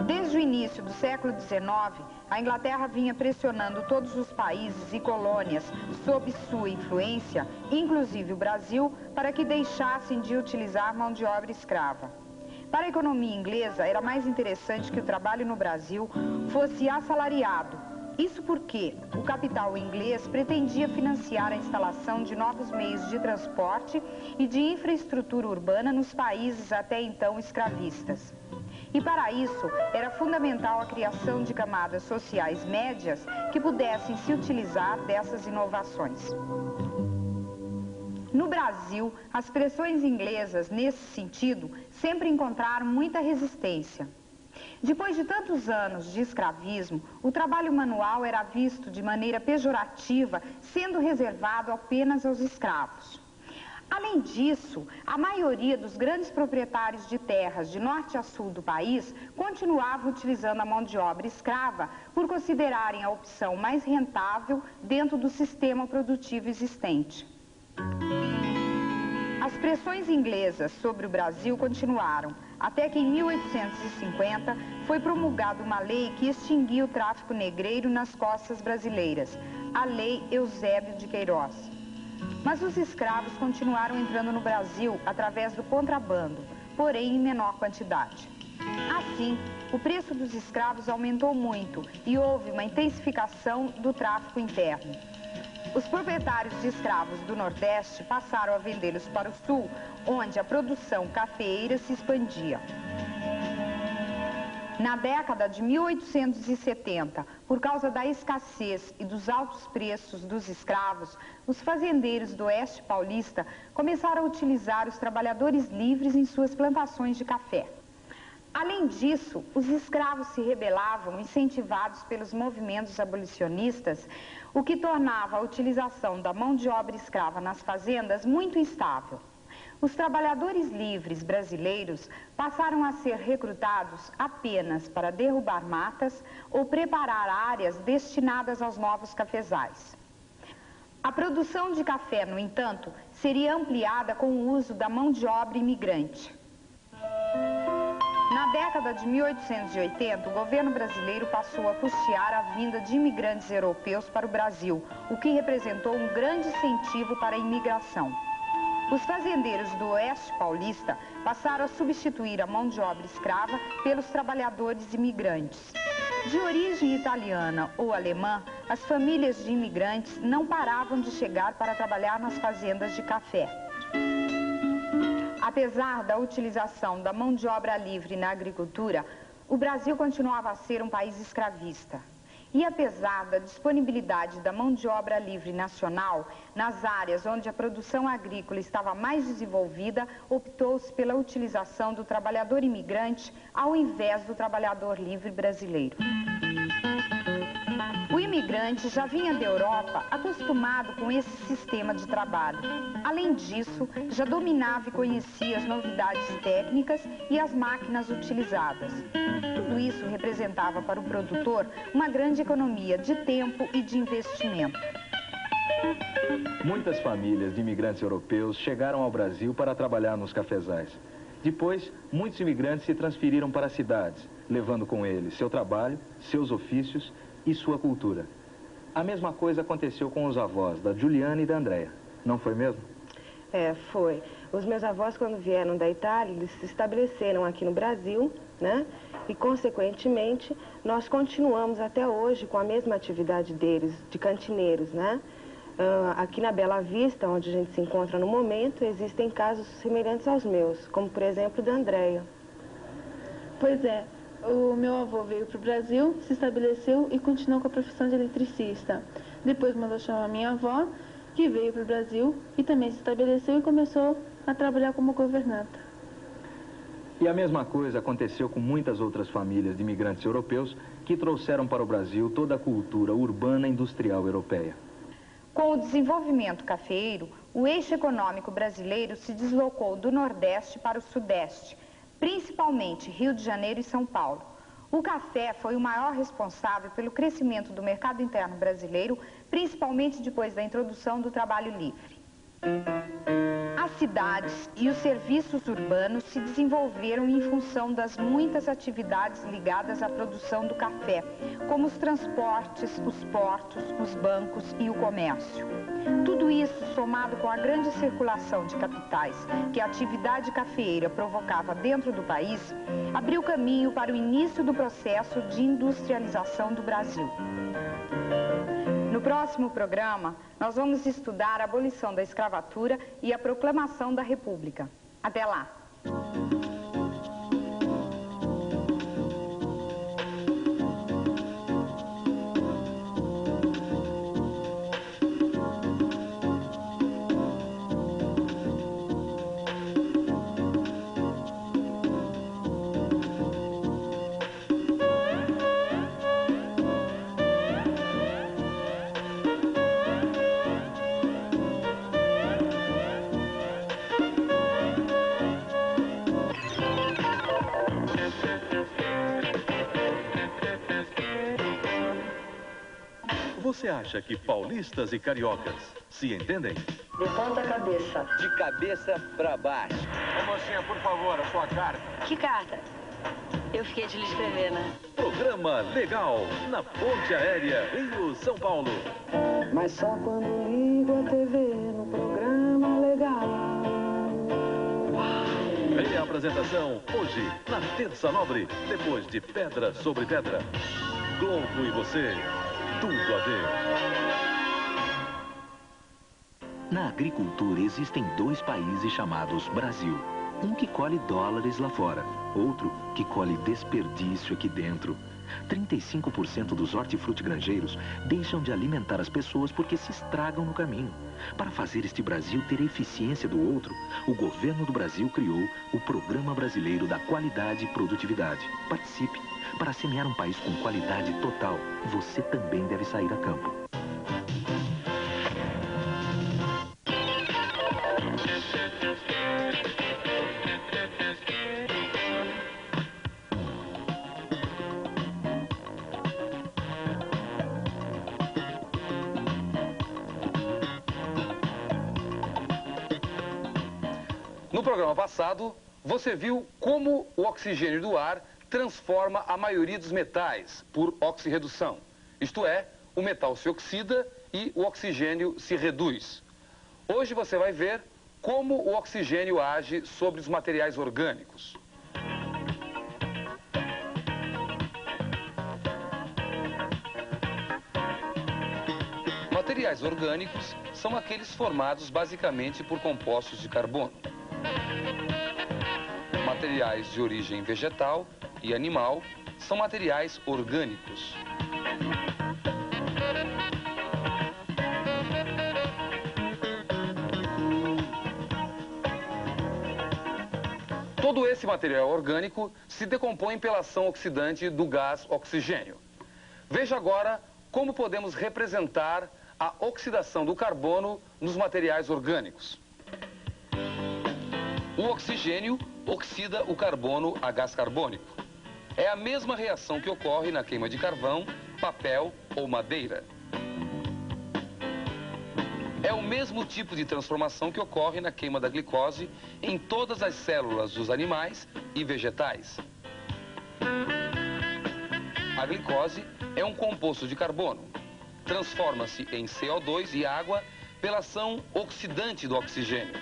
Desde o início do século XIX, a Inglaterra vinha pressionando todos os países e colônias sob sua influência, inclusive o Brasil, para que deixassem de utilizar mão de obra escrava. Para a economia inglesa, era mais interessante que o trabalho no Brasil fosse assalariado. Isso porque o capital inglês pretendia financiar a instalação de novos meios de transporte e de infraestrutura urbana nos países até então escravistas. E para isso, era fundamental a criação de camadas sociais médias que pudessem se utilizar dessas inovações. No Brasil, as pressões inglesas, nesse sentido, sempre encontraram muita resistência. Depois de tantos anos de escravismo, o trabalho manual era visto de maneira pejorativa, sendo reservado apenas aos escravos. Além disso, a maioria dos grandes proprietários de terras de norte a sul do país continuava utilizando a mão de obra escrava por considerarem a opção mais rentável dentro do sistema produtivo existente. As pressões inglesas sobre o Brasil continuaram, até que em 1850 foi promulgada uma lei que extinguia o tráfico negreiro nas costas brasileiras, a Lei Eusébio de Queiroz. Mas os escravos continuaram entrando no Brasil através do contrabando, porém em menor quantidade. Assim, o preço dos escravos aumentou muito e houve uma intensificação do tráfico interno. Os proprietários de escravos do Nordeste passaram a vendê-los para o Sul, onde a produção cafeeira se expandia. Na década de 1870, por causa da escassez e dos altos preços dos escravos, os fazendeiros do Oeste Paulista começaram a utilizar os trabalhadores livres em suas plantações de café. Além disso, os escravos se rebelavam, incentivados pelos movimentos abolicionistas, o que tornava a utilização da mão de obra escrava nas fazendas muito instável. Os trabalhadores livres brasileiros passaram a ser recrutados apenas para derrubar matas ou preparar áreas destinadas aos novos cafezais. A produção de café, no entanto, seria ampliada com o uso da mão de obra imigrante. Na década de 1880, o governo brasileiro passou a custear a vinda de imigrantes europeus para o Brasil, o que representou um grande incentivo para a imigração. Os fazendeiros do Oeste Paulista passaram a substituir a mão de obra escrava pelos trabalhadores imigrantes. De origem italiana ou alemã, as famílias de imigrantes não paravam de chegar para trabalhar nas fazendas de café. Apesar da utilização da mão de obra livre na agricultura, o Brasil continuava a ser um país escravista. E apesar da disponibilidade da mão de obra livre nacional, nas áreas onde a produção agrícola estava mais desenvolvida, optou-se pela utilização do trabalhador imigrante ao invés do trabalhador livre brasileiro. O imigrante já vinha da Europa acostumado com esse sistema de trabalho. Além disso, já dominava e conhecia as novidades técnicas e as máquinas utilizadas. Tudo isso representava para o produtor uma grande economia de tempo e de investimento. Muitas famílias de imigrantes europeus chegaram ao Brasil para trabalhar nos cafezais. Depois, muitos imigrantes se transferiram para as cidades, levando com eles seu trabalho, seus ofícios e sua cultura. A mesma coisa aconteceu com os avós da Juliana e da Andréia, não foi mesmo? Foi. Os meus avós, quando vieram da Itália, eles se estabeleceram aqui no Brasil, né? E, consequentemente, nós continuamos até hoje com a mesma atividade deles, de cantineiros, né? Aqui na Bela Vista, onde a gente se encontra no momento, existem casos semelhantes aos meus, como, por exemplo, da Andréia. Pois é. O meu avô veio para o Brasil, se estabeleceu e continuou com a profissão de eletricista. Depois mandou chamar minha avó, que veio para o Brasil e também se estabeleceu e começou a trabalhar como governanta. E a mesma coisa aconteceu com muitas outras famílias de imigrantes europeus que trouxeram para o Brasil toda a cultura urbana e industrial europeia. Com o desenvolvimento cafeeiro, o eixo econômico brasileiro se deslocou do Nordeste para o Sudeste, principalmente Rio de Janeiro e São Paulo. O café foi o maior responsável pelo crescimento do mercado interno brasileiro, principalmente depois da introdução do trabalho livre. As cidades e os serviços urbanos se desenvolveram em função das muitas atividades ligadas à produção do café, como os transportes, os portos, os bancos e o comércio. Tudo isso, somado com a grande circulação de capitais que a atividade cafeeira provocava dentro do país, abriu caminho para o início do processo de industrialização do Brasil. No próximo programa, nós vamos estudar a abolição da escravatura e a proclamação da República. Até lá! Você acha que paulistas e cariocas se entendem? De ponta cabeça. De cabeça pra baixo. Ô mocinha, por favor, a sua carta. Que carta? Eu fiquei de lhe escrever, né? Programa Legal, na Ponte Aérea Rio-São Paulo. Mas só quando ligo a TV no Programa Legal. Reapresentação hoje, na Terça Nobre, depois de Pedra sobre Pedra. Globo e você, tudo a ver. Na agricultura existem dois países chamados Brasil. Um que colhe dólares lá fora, outro que colhe desperdício aqui dentro. 35% dos hortifrutigranjeiros deixam de alimentar as pessoas porque se estragam no caminho. Para fazer este Brasil ter a eficiência do outro, o governo do Brasil criou o Programa Brasileiro da Qualidade e Produtividade. Participe! Para semear um país com qualidade total, você também deve sair a campo. No programa passado, você viu como o oxigênio do ar transforma a maioria dos metais por oxirredução. Isto é, o metal se oxida e o oxigênio se reduz. Hoje você vai ver como o oxigênio age sobre os materiais orgânicos. Materiais orgânicos são aqueles formados basicamente por compostos de carbono. Materiais de origem vegetal e animal são materiais orgânicos. Todo esse material orgânico se decompõe pela ação oxidante do gás oxigênio. Veja agora como podemos representar a oxidação do carbono nos materiais orgânicos. O oxigênio oxida o carbono a gás carbônico. É a mesma reação que ocorre na queima de carvão, papel ou madeira. É o mesmo tipo de transformação que ocorre na queima da glicose em todas as células dos animais e vegetais. A glicose é um composto de carbono. Transforma-se em CO2 e água pela ação oxidante do oxigênio.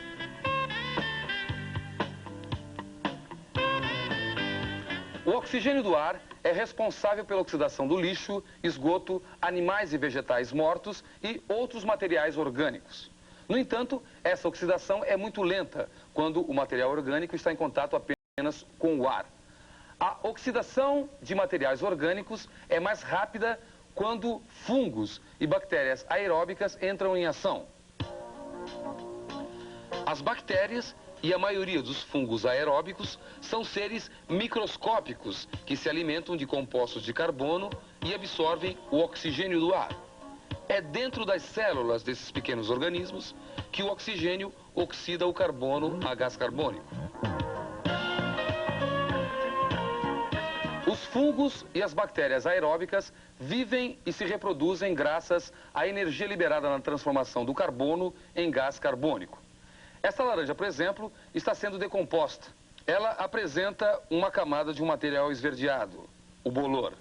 O oxigênio do ar é responsável pela oxidação do lixo, esgoto, animais e vegetais mortos e outros materiais orgânicos. No entanto, essa oxidação é muito lenta quando o material orgânico está em contato apenas com o ar. A oxidação de materiais orgânicos é mais rápida quando fungos e bactérias aeróbicas entram em ação. As bactérias e a maioria dos fungos aeróbicos são seres microscópicos que se alimentam de compostos de carbono e absorvem o oxigênio do ar. É dentro das células desses pequenos organismos que o oxigênio oxida o carbono a gás carbônico. Os fungos e as bactérias aeróbicas vivem e se reproduzem graças à energia liberada na transformação do carbono em gás carbônico. Esta laranja, por exemplo, está sendo decomposta. Ela apresenta uma camada de um material esverdeado, o bolor.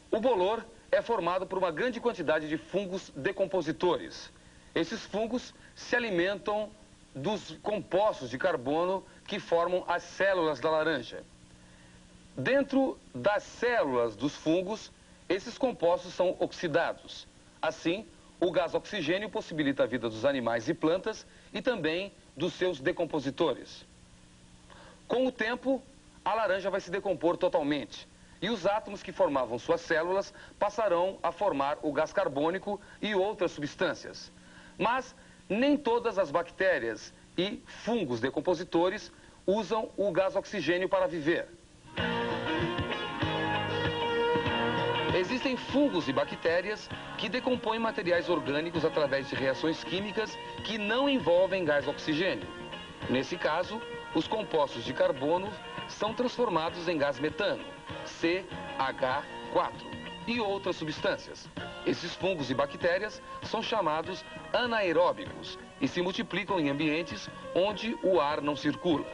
O bolor é formado por uma grande quantidade de fungos decompositores. Esses fungos se alimentam dos compostos de carbono que formam as células da laranja. Dentro das células dos fungos, esses compostos são oxidados. Assim, o gás oxigênio possibilita a vida dos animais e plantas e também dos seus decompositores. Com o tempo, a laranja vai se decompor totalmente e os átomos que formavam suas células passarão a formar o gás carbônico e outras substâncias. Mas nem todas as bactérias e fungos decompositores usam o gás oxigênio para viver. Existem fungos e bactérias que decompõem materiais orgânicos através de reações químicas que não envolvem gás oxigênio. Nesse caso, os compostos de carbono são transformados em gás metano, CH4, e outras substâncias. Esses fungos e bactérias são chamados anaeróbicos e se multiplicam em ambientes onde o ar não circula.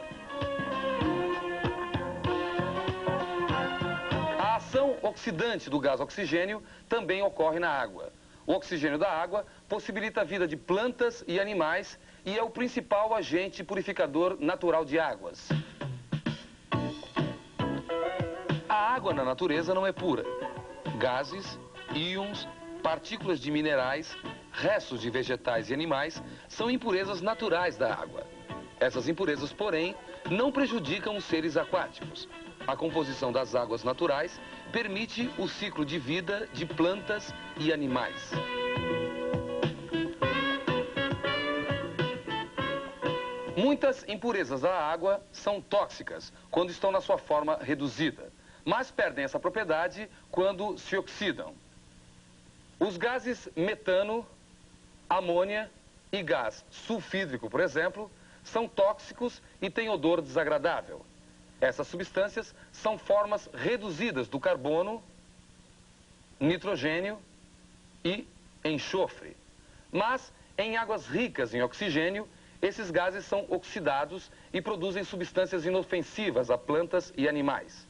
A ação oxidante do gás oxigênio também ocorre na água. O oxigênio da água possibilita a vida de plantas e animais e é o principal agente purificador natural de águas. A água na natureza não é pura. Gases, íons, partículas de minerais, restos de vegetais e animais são impurezas naturais da água. Essas impurezas, porém, não prejudicam os seres aquáticos. A composição das águas naturais permite o ciclo de vida de plantas e animais. Muitas impurezas da água são tóxicas quando estão na sua forma reduzida, mas perdem essa propriedade quando se oxidam. Os gases metano, amônia e gás sulfídrico, por exemplo, são tóxicos e têm odor desagradável. Essas substâncias são formas reduzidas do carbono, nitrogênio e enxofre. Mas, em águas ricas em oxigênio, esses gases são oxidados e produzem substâncias inofensivas a plantas e animais.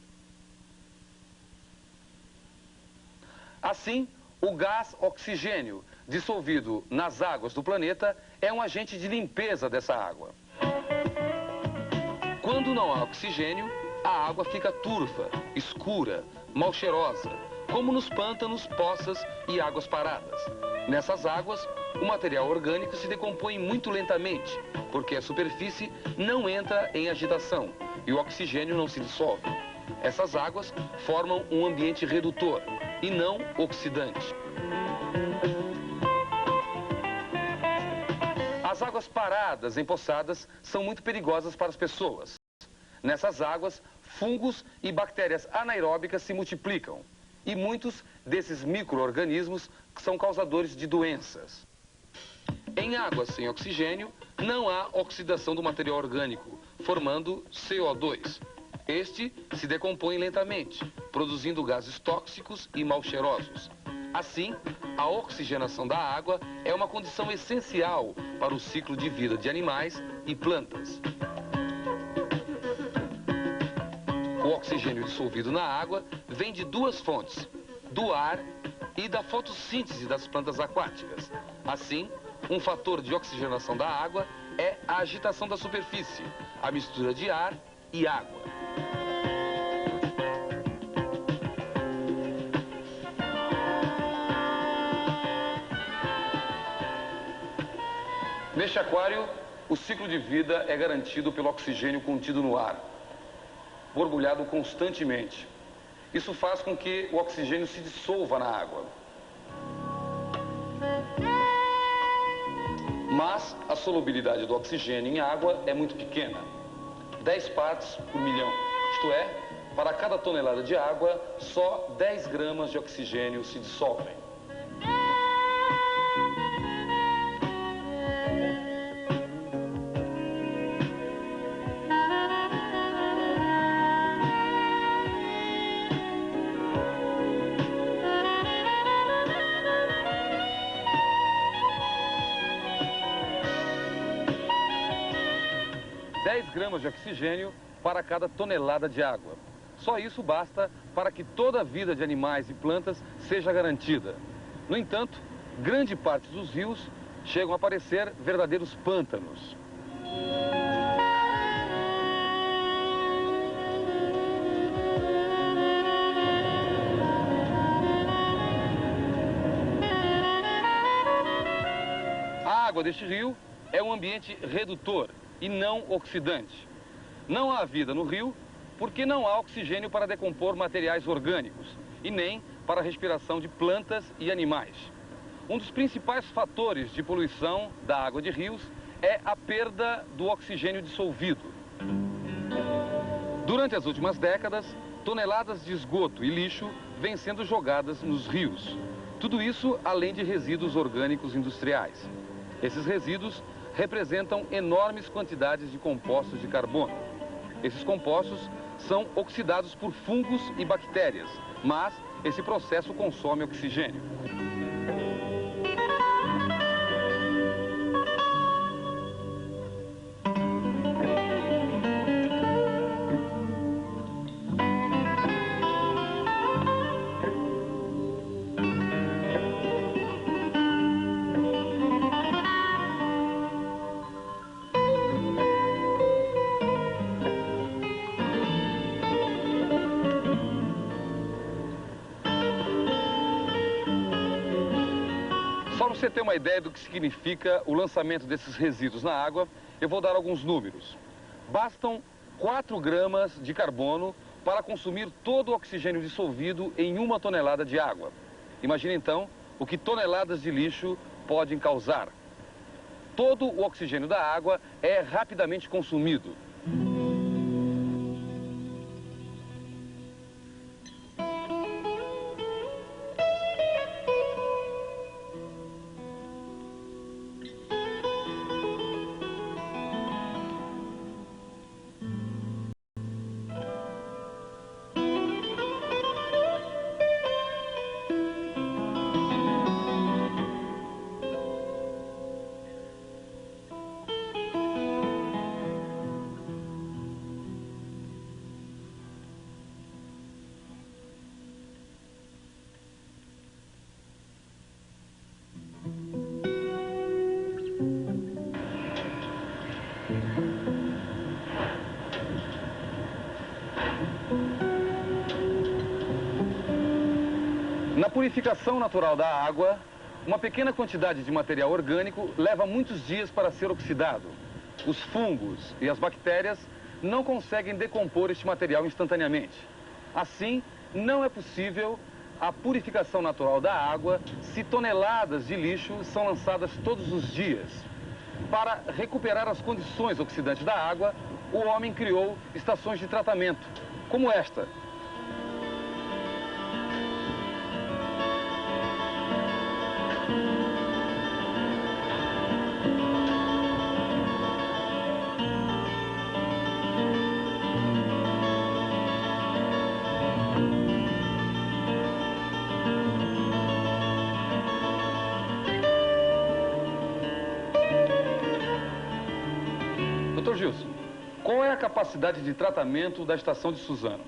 Assim, o gás oxigênio dissolvido nas águas do planeta é um agente de limpeza dessa água. Quando não há oxigênio, a água fica turva, escura, mal cheirosa, como nos pântanos, poças e águas paradas. Nessas águas, o material orgânico se decompõe muito lentamente, porque a superfície não entra em agitação e o oxigênio não se dissolve. Essas águas formam um ambiente redutor e não oxidante. As águas paradas, empoçadas, são muito perigosas para as pessoas. Nessas águas, fungos e bactérias anaeróbicas se multiplicam. E muitos desses micro-organismos são causadores de doenças. Em águas sem oxigênio, não há oxidação do material orgânico, formando CO2. Este se decompõe lentamente, produzindo gases tóxicos e mal cheirosos. Assim, a oxigenação da água é uma condição essencial para o ciclo de vida de animais e plantas. O oxigênio dissolvido na água vem de duas fontes, do ar e da fotossíntese das plantas aquáticas. Assim, um fator de oxigenação da água é a agitação da superfície, a mistura de ar e água. Neste aquário, o ciclo de vida é garantido pelo oxigênio contido no ar, borbulhado constantemente. Isso faz com que o oxigênio se dissolva na água. Mas a solubilidade do oxigênio em água é muito pequena, 10 partes por milhão. Isto é, para cada tonelada de água, só 10 gramas de oxigênio se dissolvem. Gramas de oxigênio para cada tonelada de água. Só isso basta para que toda a vida de animais e plantas seja garantida. No entanto, grande parte dos rios chegam a parecer verdadeiros pântanos. A água deste rio é um ambiente redutor e não oxidante. Não há vida no rio porque não há oxigênio para decompor materiais orgânicos e nem para a respiração de plantas e animais. Um dos principais fatores de poluição da água de rios é a perda do oxigênio dissolvido. Durante as últimas décadas, toneladas de esgoto e lixo vêm sendo jogadas nos rios. Tudo isso além de resíduos orgânicos industriais. Esses resíduos representam enormes quantidades de compostos de carbono. Esses compostos são oxidados por fungos e bactérias, mas esse processo consome oxigênio. Para você ter uma ideia do que significa o lançamento desses resíduos na água, eu vou dar alguns números. Bastam 4 gramas de carbono para consumir todo o oxigênio dissolvido em 1 tonelada de água. Imagine então o que toneladas de lixo podem causar. Todo o oxigênio da água é rapidamente consumido. Na purificação natural da água, Uma pequena quantidade de material orgânico leva muitos dias para ser oxidado. Os fungos e as bactérias não conseguem decompor este material instantaneamente. Assim, não é possível a purificação natural da água se toneladas de lixo são lançadas todos os dias. Para recuperar as condições oxidantes da água, o homem criou estações de tratamento, como esta. Doutor Gilson, qual é a capacidade de tratamento da estação de Suzano?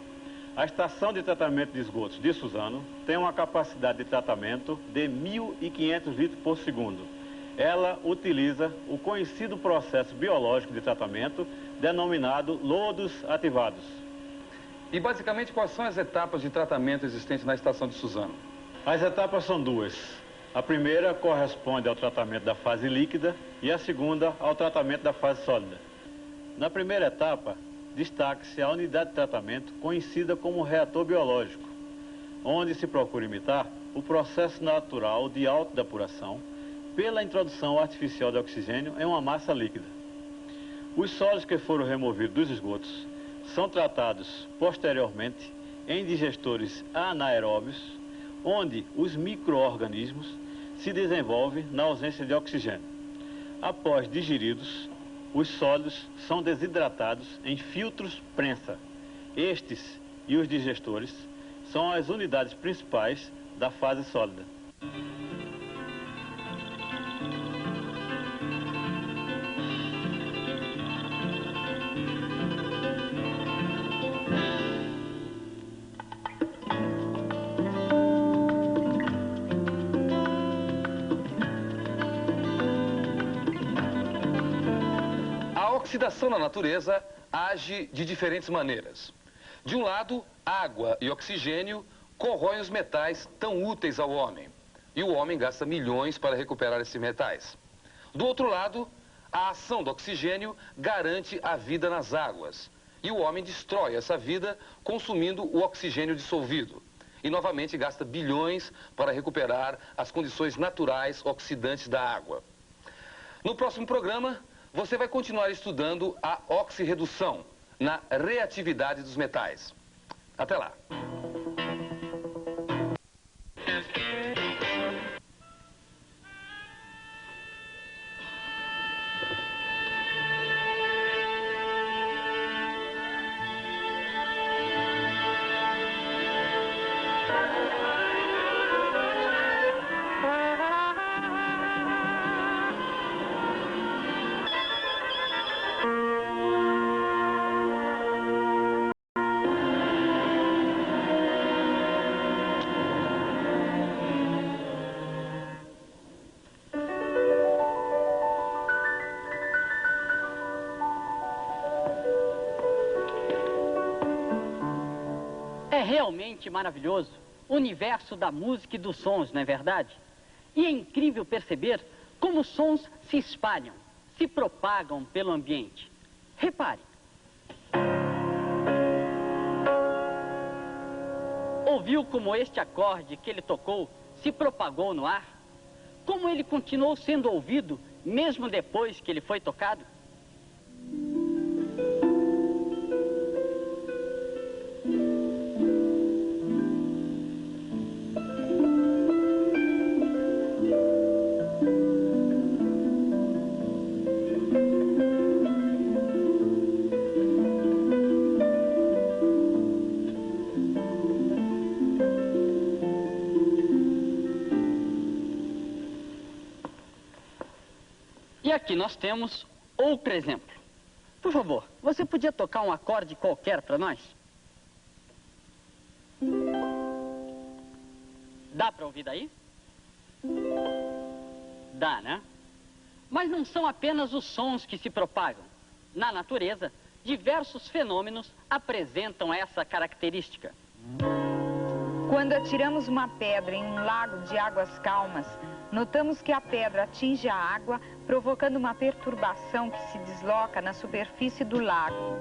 A estação de tratamento de esgotos de Suzano tem uma capacidade de tratamento de 1.500 litros por segundo. Ela utiliza o conhecido processo biológico de tratamento denominado lodos ativados. E basicamente quais são as etapas de tratamento existentes na estação de Suzano? As etapas são duas. A primeira corresponde ao tratamento da fase líquida e a segunda ao tratamento da fase sólida. Na primeira etapa, destaca-se a unidade de tratamento conhecida como reator biológico, onde se procura imitar o processo natural de autodepuração pela introdução artificial de oxigênio em uma massa líquida. Os sólidos que foram removidos dos esgotos são tratados posteriormente em digestores anaeróbios, onde os micro-organismos se desenvolvem na ausência de oxigênio. Após digeridos, os sólidos são desidratados em filtros prensa. Estes e os digestores são as unidades principais da fase sólida. A oxidação na natureza age de diferentes maneiras. De um lado, água e oxigênio corroem os metais tão úteis ao homem. E o homem gasta milhões para recuperar esses metais. Do outro lado, a ação do oxigênio garante a vida nas águas. E o homem destrói essa vida consumindo o oxigênio dissolvido. E novamente gasta bilhões para recuperar as condições naturais oxidantes da água. No próximo programa, você vai continuar estudando a oxirredução na reatividade dos metais. Até lá! É realmente maravilhoso o universo da música e dos sons, não é verdade? E é incrível perceber como os sons se espalham, se propagam pelo ambiente. Repare. Ouviu como este acorde que ele tocou se propagou no ar? Como ele continuou sendo ouvido mesmo depois que ele foi tocado? E aqui nós temos outro exemplo. Por favor, você podia tocar um acorde qualquer para nós? Dá para ouvir daí? Dá, né? Mas não são apenas os sons que se propagam. Na natureza, diversos fenômenos apresentam essa característica. Quando atiramos uma pedra em um lago de águas calmas, notamos que a pedra atinge a água, provocando uma perturbação que se desloca na superfície do lago.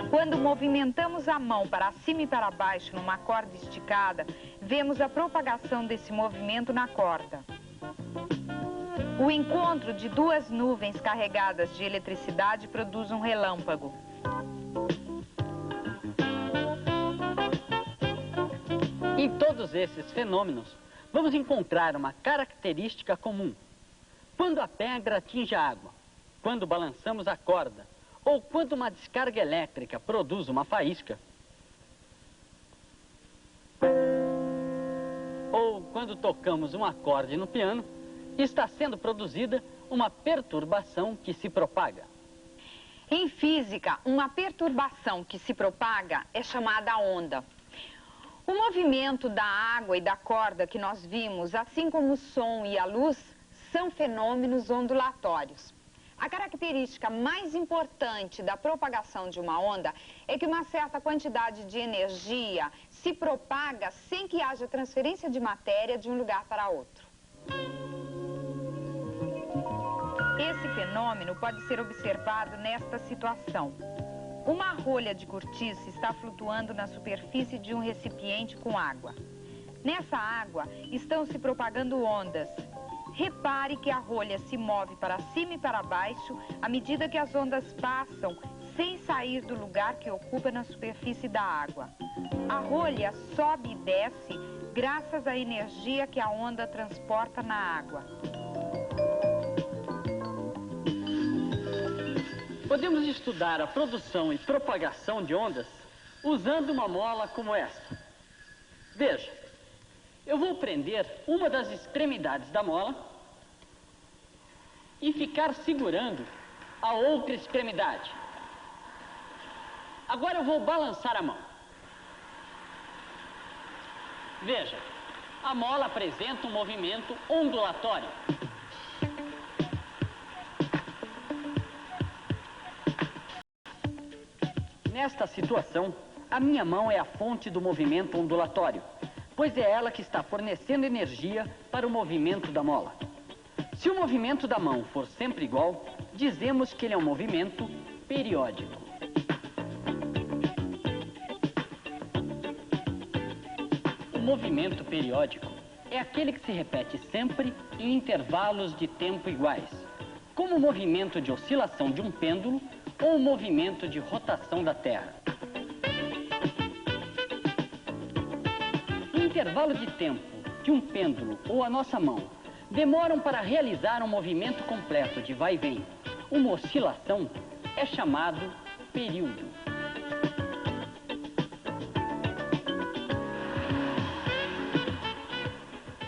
Quando movimentamos a mão para cima e para baixo numa corda esticada, vemos a propagação desse movimento na corda. O encontro de duas nuvens carregadas de eletricidade produz um relâmpago. Em todos esses fenômenos, vamos encontrar uma característica comum. Quando a pedra atinge a água, quando balançamos a corda, ou quando uma descarga elétrica produz uma faísca, ou quando tocamos um acorde no piano, está sendo produzida uma perturbação que se propaga. Em física, uma perturbação que se propaga é chamada onda. O movimento da água e da corda que nós vimos, assim como o som e a luz, são fenômenos ondulatórios. A característica mais importante da propagação de uma onda é que uma certa quantidade de energia se propaga sem que haja transferência de matéria de um lugar para outro. Esse fenômeno pode ser observado nesta situação. Uma rolha de cortiça está flutuando na superfície de um recipiente com água. Nessa água estão se propagando ondas. Repare que a rolha se move para cima e para baixo à medida que as ondas passam, sem sair do lugar que ocupa na superfície da água. A rolha sobe e desce graças à energia que a onda transporta na água. Podemos estudar a produção e propagação de ondas usando uma mola como esta. Veja, eu vou prender uma das extremidades da mola e ficar segurando a outra extremidade. Agora eu vou balançar a mão. Veja, a mola apresenta um movimento ondulatório. Nesta situação, a minha mão é a fonte do movimento ondulatório, pois é ela que está fornecendo energia para o movimento da mola. Se o movimento da mão for sempre igual, dizemos que ele é um movimento periódico. O movimento periódico é aquele que se repete sempre em intervalos de tempo iguais, como o movimento de oscilação de um pêndulo ou o movimento de rotação da Terra. O intervalo de tempo que um pêndulo ou a nossa mão demoram para realizar um movimento completo de vai e vem, uma oscilação, é chamado período.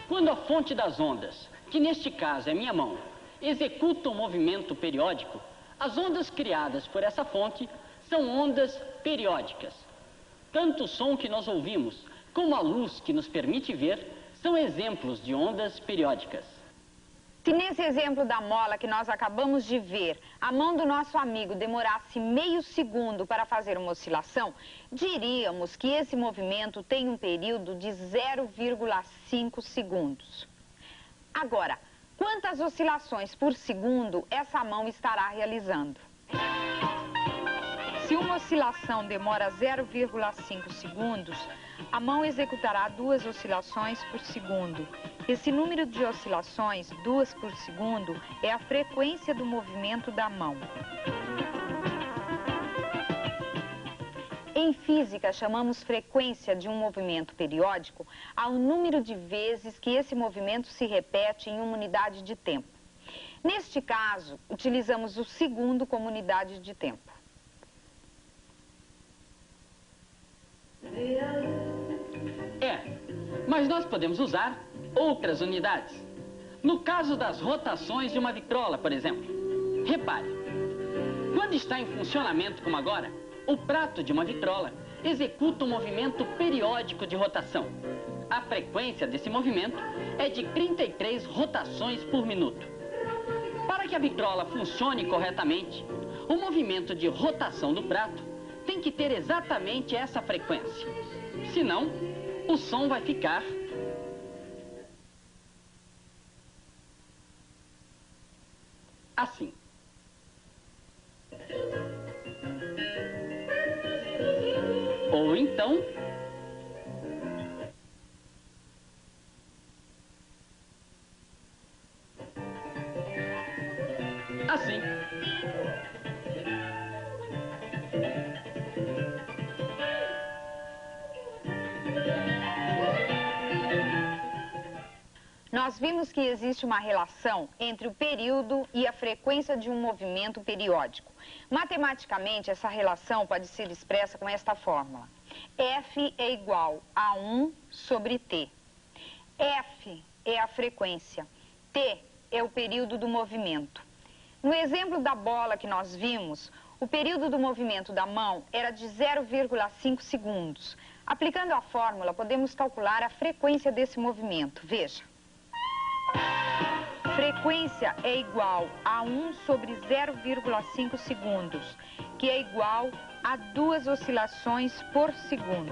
Quando a fonte das ondas, que neste caso é minha mão, executa um movimento periódico, as ondas criadas por essa fonte são ondas periódicas. Tanto o som que nós ouvimos, como a luz que nos permite ver, são exemplos de ondas periódicas. Se nesse exemplo da mola que nós acabamos de ver, a mão do nosso amigo demorasse meio segundo para fazer uma oscilação, diríamos que esse movimento tem um período de 0,5 segundos. Agora, quantas oscilações por segundo essa mão estará realizando? Se uma oscilação demora 0,5 segundos, a mão executará 2 oscilações por segundo. Esse número de oscilações, 2 por segundo, é a frequência do movimento da mão. Em física, chamamos frequência de um movimento periódico ao número de vezes que esse movimento se repete em uma unidade de tempo. Neste caso, utilizamos o segundo como unidade de tempo. Mas nós podemos usar outras unidades. No caso das rotações de uma vitrola, por exemplo. Repare, quando está em funcionamento como agora, o prato de uma vitrola executa um movimento periódico de rotação. A frequência desse movimento é de 33 rotações por minuto. Para que a vitrola funcione corretamente, o movimento de rotação do prato tem que ter exatamente essa frequência. Senão, o som vai ficar assim. Ou então, assim. Nós vimos que existe uma relação entre o período e a frequência de um movimento periódico. Matematicamente, essa relação pode ser expressa com esta fórmula. F é igual a 1 sobre T. F é a frequência, T é o período do movimento. No exemplo da bola que nós vimos, o período do movimento da mão era de 0,5 segundos. Aplicando a fórmula, podemos calcular a frequência desse movimento. Veja. Frequência é igual a 1 sobre 0,5 segundos, que é igual a 2 oscilações por segundo.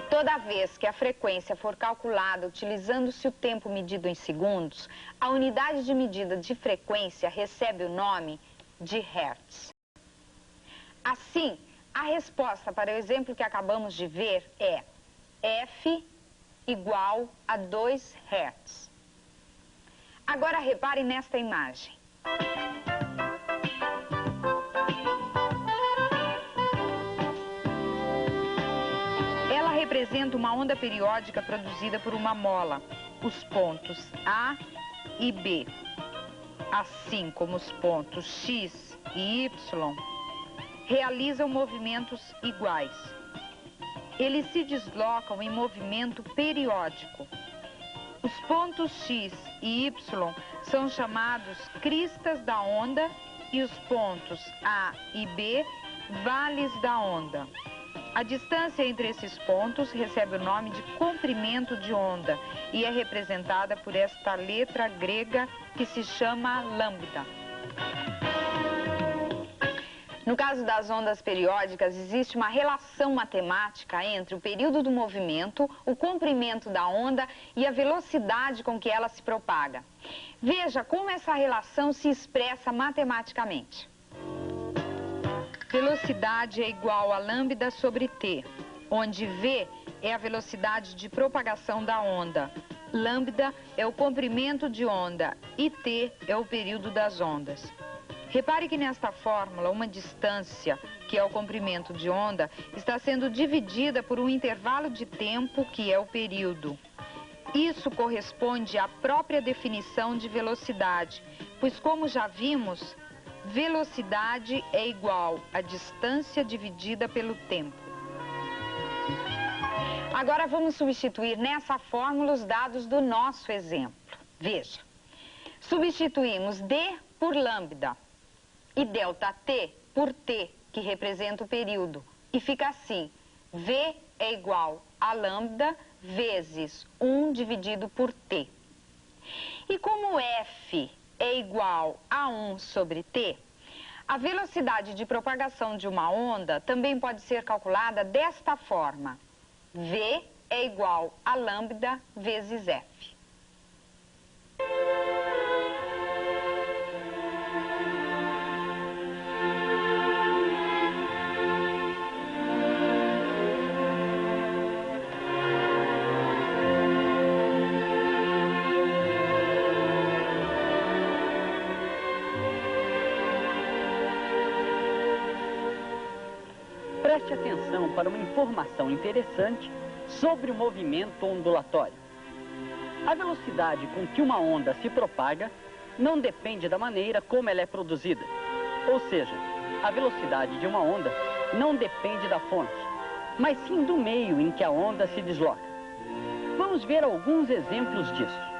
Toda vez que a frequência for calculada utilizando-se o tempo medido em segundos, a unidade de medida de frequência recebe o nome de Hertz. Assim, a resposta para o exemplo que acabamos de ver é F igual a 2 Hz. Agora repare nesta imagem. Ela representa uma onda periódica produzida por uma mola, os pontos A e B, assim como os pontos X e Y, realizam movimentos iguais. Eles se deslocam em movimento periódico. Os pontos X e Y são chamados cristas da onda e os pontos A e B, vales da onda. A distância entre esses pontos recebe o nome de comprimento de onda e é representada por esta letra grega que se chama lambda. No caso das ondas periódicas, existe uma relação matemática entre o período do movimento, o comprimento da onda e a velocidade com que ela se propaga. Veja como essa relação se expressa matematicamente. Velocidade é igual a lambda sobre t, onde v é a velocidade de propagação da onda, lambda é o comprimento de onda e t é o período das ondas. Repare que nesta fórmula, uma distância, que é o comprimento de onda, está sendo dividida por um intervalo de tempo, que é o período. Isso corresponde à própria definição de velocidade, pois, como já vimos, velocidade é igual a distância dividida pelo tempo. Agora vamos substituir nessa fórmula os dados do nosso exemplo. Veja, substituímos d por lambda e ΔT por t, que representa o período. E fica assim, V é igual a lambda vezes 1 dividido por t. E como F é igual a 1 sobre t, a velocidade de propagação de uma onda também pode ser calculada desta forma. V é igual a lambda vezes F. Preste atenção para uma informação interessante sobre o movimento ondulatório. A velocidade com que uma onda se propaga não depende da maneira como ela é produzida. Ou seja, a velocidade de uma onda não depende da fonte, mas sim do meio em que a onda se desloca. Vamos ver alguns exemplos disso.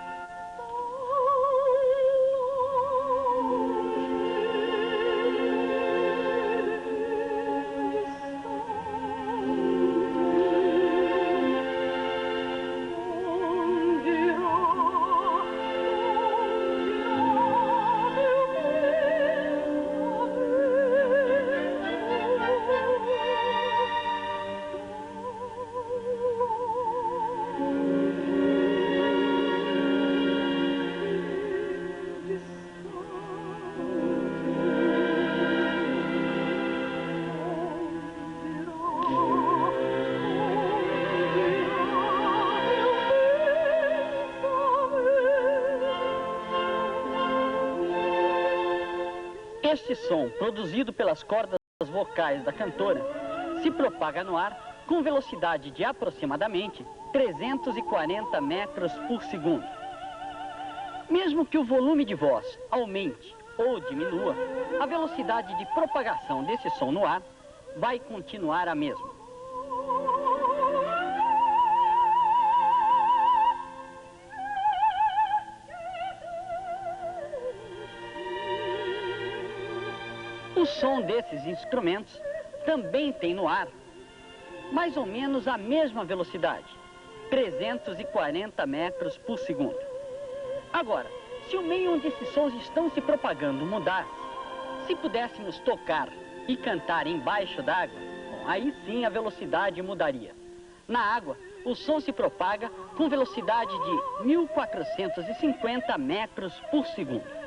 Este som, produzido pelas cordas vocais da cantora, se propaga no ar com velocidade de aproximadamente 340 metros por segundo. Mesmo que o volume de voz aumente ou diminua, a velocidade de propagação desse som no ar vai continuar a mesma. O som desses instrumentos também tem no ar mais ou menos a mesma velocidade, 340 metros por segundo. Agora, se o meio onde esses sons estão se propagando mudasse, se pudéssemos tocar e cantar embaixo d'água, aí sim a velocidade mudaria. Na água, o som se propaga com velocidade de 1.450 metros por segundo.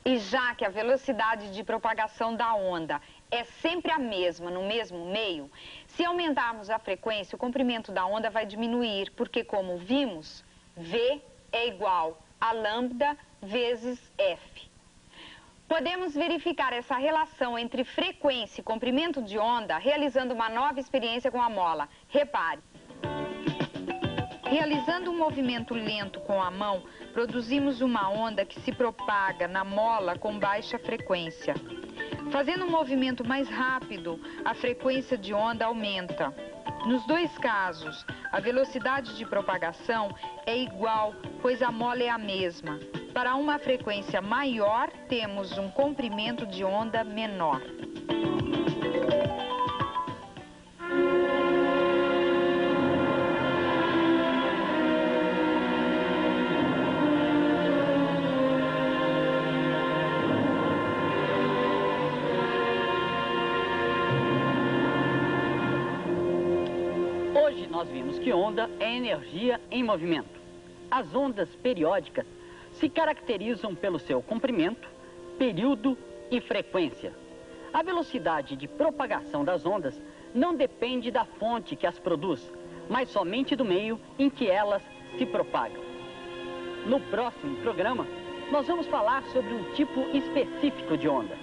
E já que a velocidade de propagação da onda é sempre a mesma, no mesmo meio, se aumentarmos a frequência, o comprimento da onda vai diminuir, porque, como vimos, V é igual a lambda vezes F. Podemos verificar essa relação entre frequência e comprimento de onda realizando uma nova experiência com a mola. Repare. Realizando um movimento lento com a mão, produzimos uma onda que se propaga na mola com baixa frequência. Fazendo um movimento mais rápido, a frequência de onda aumenta. Nos dois casos, a velocidade de propagação é igual, pois a mola é a mesma. Para uma frequência maior, temos um comprimento de onda menor. Nós vimos que onda é energia em movimento. As ondas periódicas se caracterizam pelo seu comprimento, período e frequência. A velocidade de propagação das ondas não depende da fonte que as produz, mas somente do meio em que elas se propagam. No próximo programa, nós vamos falar sobre um tipo específico de onda,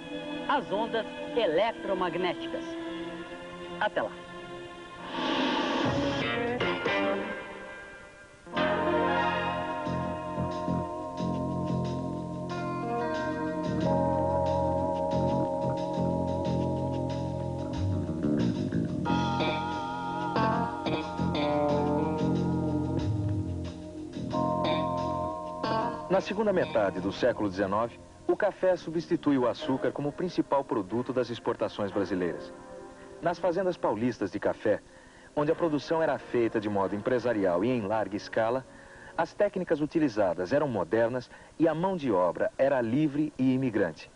as ondas eletromagnéticas. Até lá! Na segunda metade do século XIX, o café substitui o açúcar como principal produto das exportações brasileiras. Nas fazendas paulistas de café, onde a produção era feita de modo empresarial e em larga escala, as técnicas utilizadas eram modernas e a mão de obra era livre e imigrante.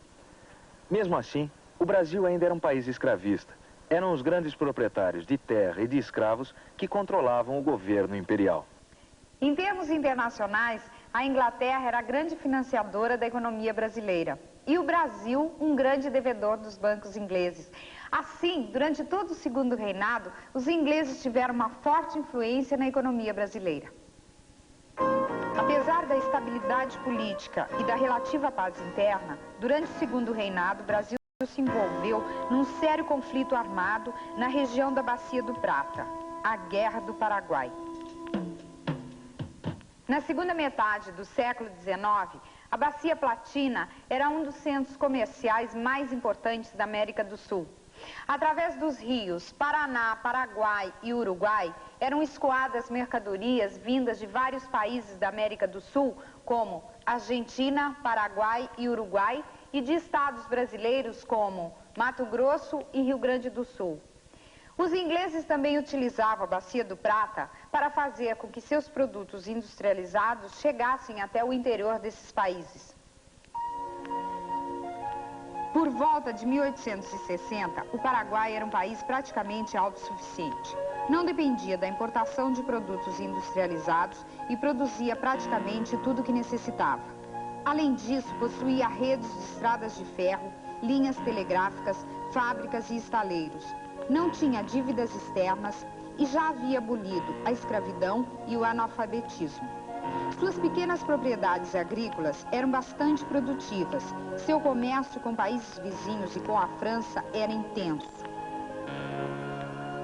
Mesmo assim, o Brasil ainda era um país escravista. Eram os grandes proprietários de terra e de escravos que controlavam o governo imperial. Em termos internacionais, a Inglaterra era a grande financiadora da economia brasileira e o Brasil um grande devedor dos bancos ingleses. Assim, durante todo o segundo reinado, os ingleses tiveram uma forte influência na economia brasileira. Apesar da estabilidade política e da relativa paz interna, durante o segundo reinado, o Brasil se envolveu num sério conflito armado na região da Bacia do Prata, a Guerra do Paraguai. Na segunda metade do século XIX, a Bacia Platina era um dos centros comerciais mais importantes da América do Sul. Através dos rios Paraná, Paraguai e Uruguai, eram escoadas mercadorias vindas de vários países da América do Sul, como Argentina, Paraguai e Uruguai, e de estados brasileiros como Mato Grosso e Rio Grande do Sul. Os ingleses também utilizavam a Bacia do Prata para fazer com que seus produtos industrializados chegassem até o interior desses países. Por volta de 1860, o Paraguai era um país praticamente autossuficiente. Não dependia da importação de produtos industrializados e produzia praticamente tudo o que necessitava. Além disso, possuía redes de estradas de ferro, linhas telegráficas, fábricas e estaleiros. Não tinha dívidas externas e já havia abolido a escravidão e o analfabetismo. Suas pequenas propriedades agrícolas eram bastante produtivas. Seu comércio com países vizinhos e com a França era intenso.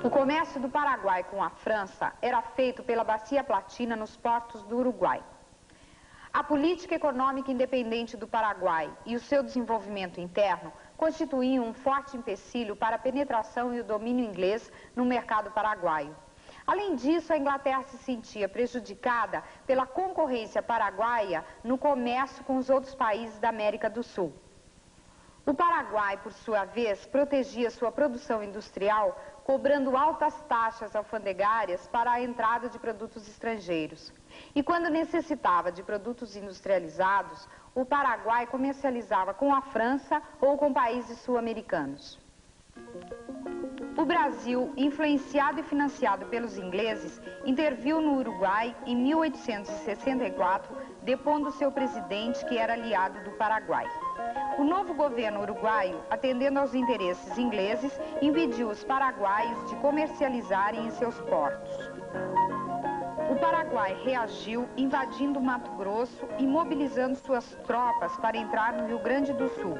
O comércio do Paraguai com a França era feito pela Bacia Platina nos portos do Uruguai. A política econômica independente do Paraguai e o seu desenvolvimento interno constituíam um forte empecilho para a penetração e o domínio inglês no mercado paraguaio. Além disso, a Inglaterra se sentia prejudicada pela concorrência paraguaia no comércio com os outros países da América do Sul. O Paraguai, por sua vez, protegia sua produção industrial, cobrando altas taxas alfandegárias para a entrada de produtos estrangeiros. E quando necessitava de produtos industrializados, o Paraguai comercializava com a França ou com países sul-americanos. O Brasil, influenciado e financiado pelos ingleses, interviu no Uruguai em 1864, depondo seu presidente, que era aliado do Paraguai. O novo governo uruguaio, atendendo aos interesses ingleses, impediu os paraguaios de comercializarem em seus portos. O Paraguai reagiu invadindo Mato Grosso e mobilizando suas tropas para entrar no Rio Grande do Sul.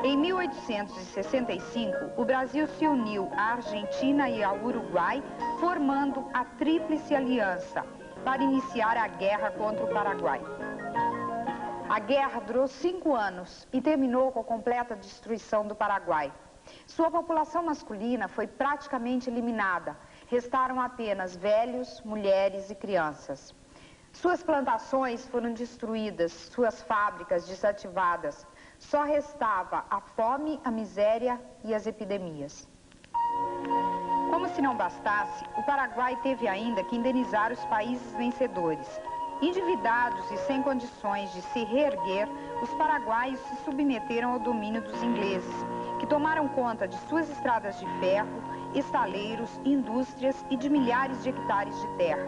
Em 1865, o Brasil se uniu à Argentina e ao Uruguai, formando a Tríplice Aliança para iniciar a guerra contra o Paraguai. A guerra durou 5 anos e terminou com a completa destruição do Paraguai. Sua população masculina foi praticamente eliminada. Restaram apenas velhos, mulheres e crianças. Suas plantações foram destruídas, suas fábricas desativadas. Só restava a fome, a miséria e as epidemias. Como se não bastasse, o Paraguai teve ainda que indenizar os países vencedores. Endividados e sem condições de se reerguer, os paraguaios se submeteram ao domínio dos ingleses, que tomaram conta de suas estradas de ferro, estaleiros, indústrias e de milhares de hectares de terra.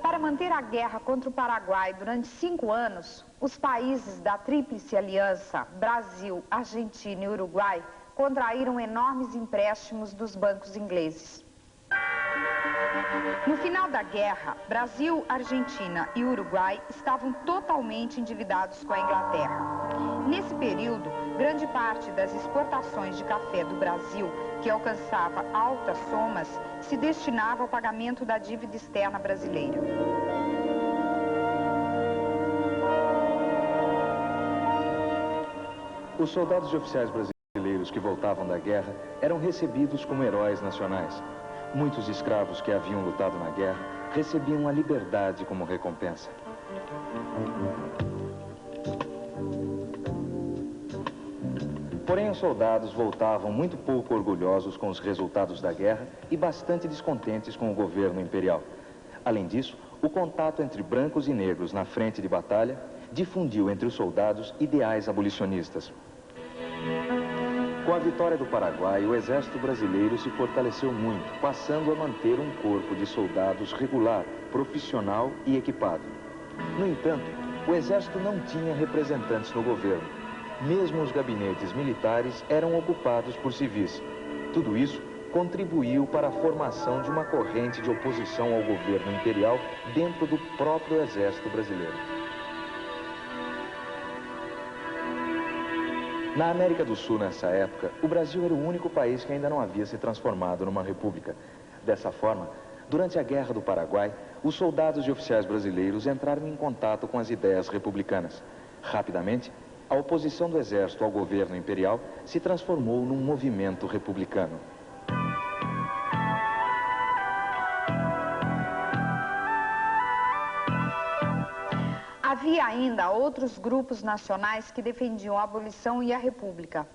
Para manter a guerra contra o Paraguai durante 5 anos, os países da Tríplice Aliança, Brasil, Argentina e Uruguai, contraíram enormes empréstimos dos bancos ingleses. No final da guerra, Brasil, Argentina e Uruguai estavam totalmente endividados com a Inglaterra. Nesse período, grande parte das exportações de café do Brasil, que alcançava altas somas, se destinava ao pagamento da dívida externa brasileira. Os soldados e oficiais brasileiros que voltavam da guerra eram recebidos como heróis nacionais. Muitos escravos que haviam lutado na guerra recebiam a liberdade como recompensa. Porém, os soldados voltavam muito pouco orgulhosos com os resultados da guerra e bastante descontentes com o governo imperial. Além disso, o contato entre brancos e negros na frente de batalha difundiu entre os soldados ideais abolicionistas. Com a vitória do Paraguai, o exército brasileiro se fortaleceu muito, passando a manter um corpo de soldados regular, profissional e equipado. No entanto, o exército não tinha representantes no governo. Mesmo os gabinetes militares eram ocupados por civis. Tudo isso contribuiu para a formação de uma corrente de oposição ao governo imperial dentro do próprio exército brasileiro. Na América do Sul, nessa época, o Brasil era o único país que ainda não havia se transformado numa república. Dessa forma, durante a Guerra do Paraguai, os soldados e oficiais brasileiros entraram em contato com as ideias republicanas. Rapidamente, a oposição do exército ao governo imperial se transformou num movimento republicano. Havia ainda outros grupos nacionais que defendiam a abolição e a república.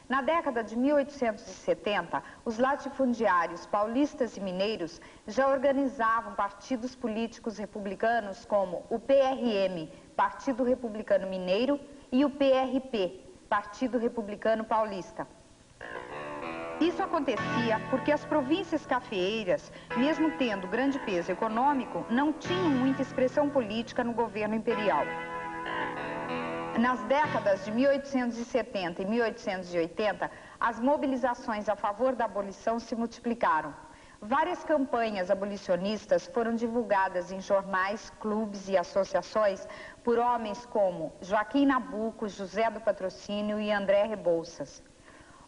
Na década de 1870, os latifundiários paulistas e mineiros já organizavam partidos políticos republicanos como o PRM, Partido Republicano Mineiro, e o PRP, Partido Republicano Paulista. Isso acontecia porque as províncias cafeeiras, mesmo tendo grande peso econômico, não tinham muita expressão política no governo imperial. Nas décadas de 1870 e 1880, as mobilizações a favor da abolição se multiplicaram. Várias campanhas abolicionistas foram divulgadas em jornais, clubes e associações por homens como Joaquim Nabuco, José do Patrocínio e André Rebouças.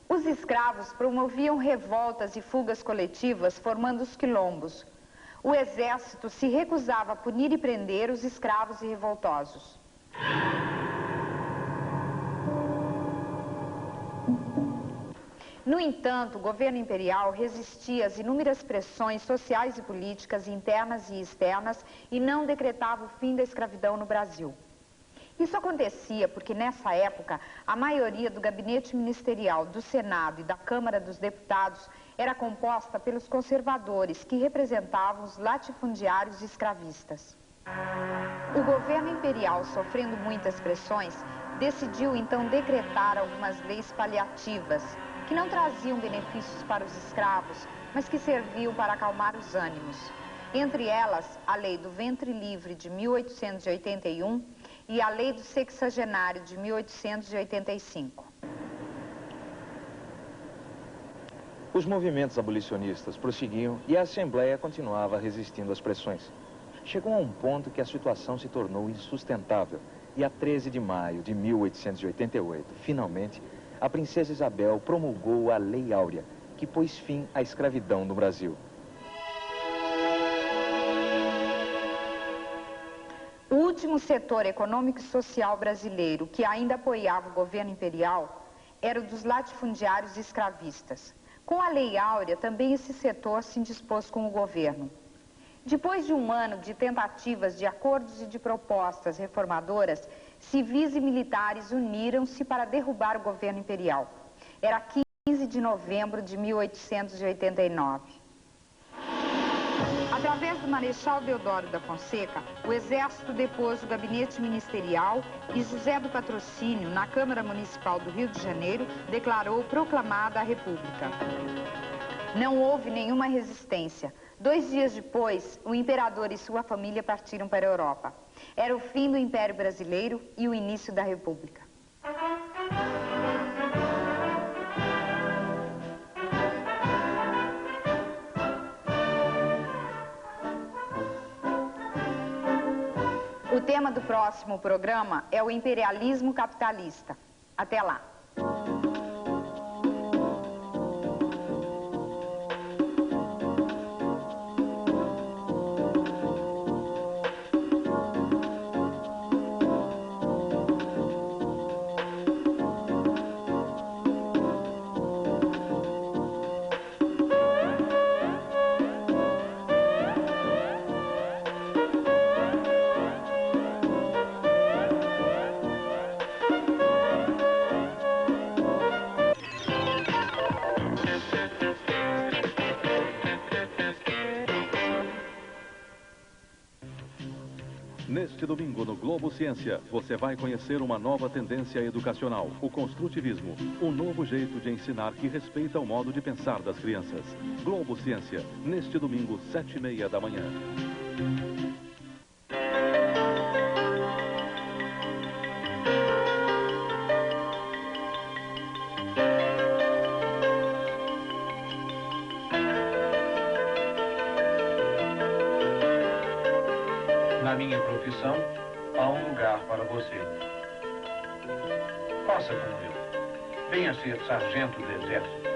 Os escravos promoviam revoltas e fugas coletivas, formando os quilombos. O exército se recusava a punir e prender os escravos e revoltosos. No entanto, o governo imperial resistia às inúmeras pressões sociais e políticas internas e externas e não decretava o fim da escravidão no Brasil. Isso acontecia porque, nessa época, a maioria do gabinete ministerial, do Senado e da Câmara dos Deputados era composta pelos conservadores, que representavam os latifundiários e escravistas. O governo imperial, sofrendo muitas pressões, decidiu então decretar algumas leis paliativas, que não traziam benefícios para os escravos, mas que serviam para acalmar os ânimos. Entre elas, a Lei do Ventre Livre de 1881 e a Lei do Sexagenário de 1885. Os movimentos abolicionistas prosseguiam e a Assembleia continuava resistindo às pressões. Chegou a um ponto que a situação se tornou insustentável e a 13 de maio de 1888, finalmente, a princesa Isabel promulgou a Lei Áurea, que pôs fim à escravidão no Brasil. O último setor econômico e social brasileiro que ainda apoiava o governo imperial era o dos latifundiários e escravistas. Com a Lei Áurea, também esse setor se indispôs com o governo. Depois de um ano de tentativas de acordos e de propostas reformadoras, civis e militares uniram-se para derrubar o governo imperial. Era 15 de novembro de 1889. Através do Marechal Deodoro da Fonseca, o Exército depôs o gabinete ministerial e José do Patrocínio, na Câmara Municipal do Rio de Janeiro, declarou proclamada a República. Não houve nenhuma resistência. 2 dias depois, o imperador e sua família partiram para a Europa. Era o fim do Império Brasileiro e o início da República. O tema do próximo programa é o imperialismo capitalista. Até lá! Neste domingo, no Globo Ciência, você vai conhecer uma nova tendência educacional, o construtivismo. Um novo jeito de ensinar que respeita o modo de pensar das crianças. Globo Ciência, neste domingo, 7h30 da manhã. Na minha profissão, há um lugar para você. Faça como eu. Venha ser sargento do Exército.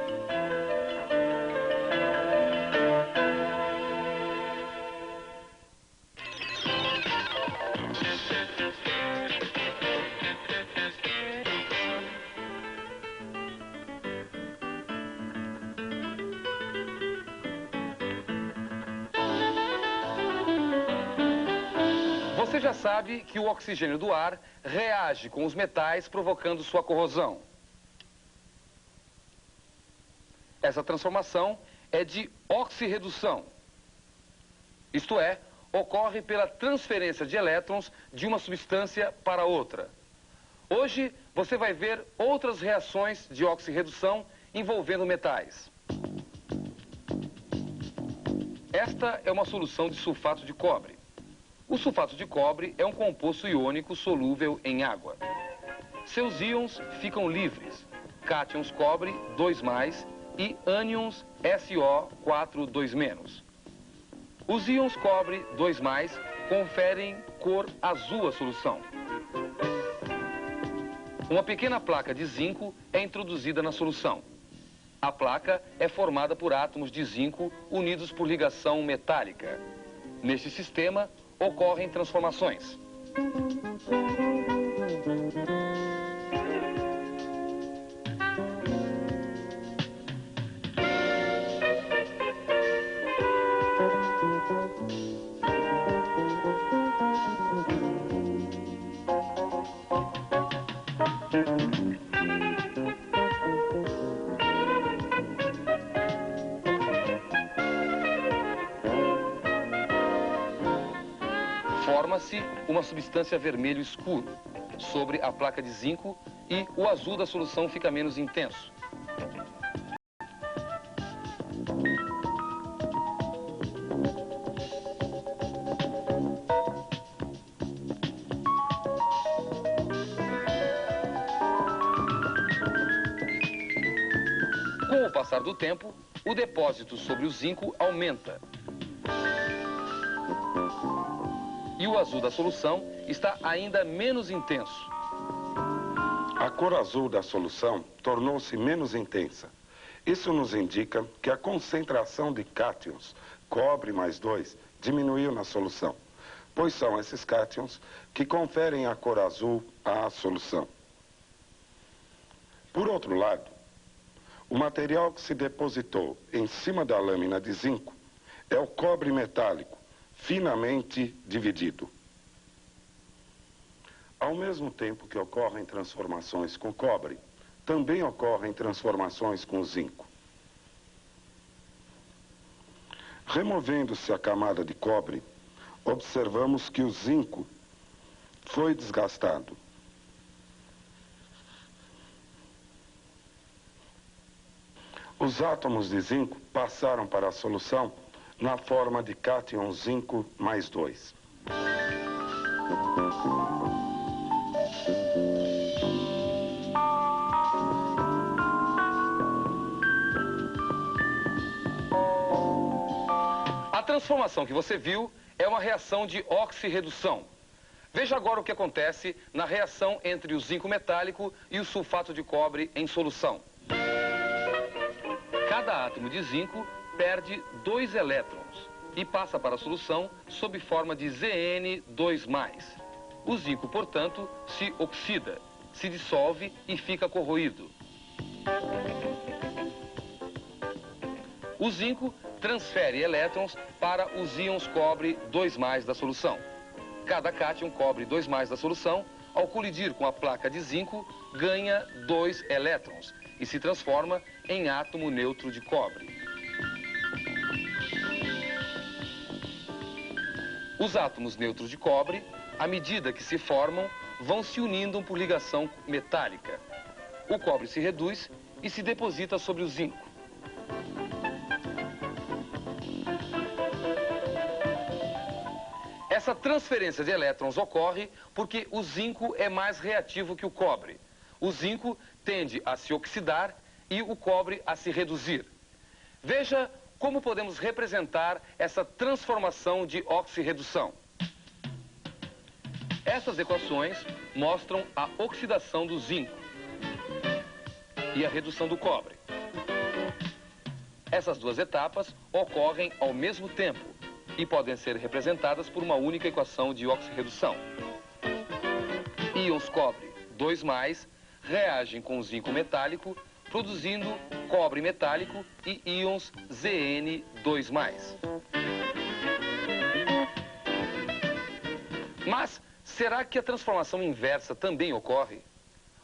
Você já sabe que o oxigênio do ar reage com os metais, provocando sua corrosão. Essa transformação é de oxirredução. Isto é, ocorre pela transferência de elétrons de uma substância para outra. Hoje, você vai ver outras reações de oxirredução envolvendo metais. Esta é uma solução de sulfato de cobre. O sulfato de cobre é um composto iônico solúvel em água. Seus íons ficam livres. Cátions cobre 2+, e ânions SO4 2-. Os íons cobre 2+, conferem cor azul à solução. Uma pequena placa de zinco é introduzida na solução. A placa é formada por átomos de zinco unidos por ligação metálica. Neste sistema, ocorrem transformações. Forma-se uma substância vermelho escuro sobre a placa de zinco e o azul da solução fica menos intenso. Com o passar do tempo, o depósito sobre o zinco aumenta. E o azul da solução está ainda menos intenso. A cor azul da solução tornou-se menos intensa. Isso nos indica que a concentração de cátions, cobre mais 2, diminuiu na solução, pois são esses cátions que conferem a cor azul à solução. Por outro lado, o material que se depositou em cima da lâmina de zinco é o cobre metálico, finamente dividido. Ao mesmo tempo que ocorrem transformações com cobre, também ocorrem transformações com zinco. Removendo-se a camada de cobre, observamos que o zinco foi desgastado. Os átomos de zinco passaram para a solução na forma de cátion zinco mais 2. A transformação que você viu é uma reação de oxirredução. Veja agora o que acontece na reação entre o zinco metálico e o sulfato de cobre em solução. Cada átomo de zinco perde 2 elétrons e passa para a solução sob forma de Zn2+. O zinco, portanto, se oxida, se dissolve e fica corroído. O zinco transfere elétrons para os íons cobre 2+ da solução. Cada cátion cobre 2+ da solução, ao colidir com a placa de zinco, ganha 2 elétrons e se transforma em átomo neutro de cobre. Os átomos neutros de cobre, à medida que se formam, vão se unindo por ligação metálica. O cobre se reduz e se deposita sobre o zinco. Essa transferência de elétrons ocorre porque o zinco é mais reativo que o cobre. O zinco tende a se oxidar e o cobre a se reduzir. Veja como podemos representar essa transformação de oxirredução. Essas equações mostram a oxidação do zinco e a redução do cobre. Essas duas etapas ocorrem ao mesmo tempo e podem ser representadas por uma única equação de oxirredução. Íons cobre 2+ reagem com o zinco metálico, produzindo cobre metálico e íons Zn2+. Mas será que a transformação inversa também ocorre?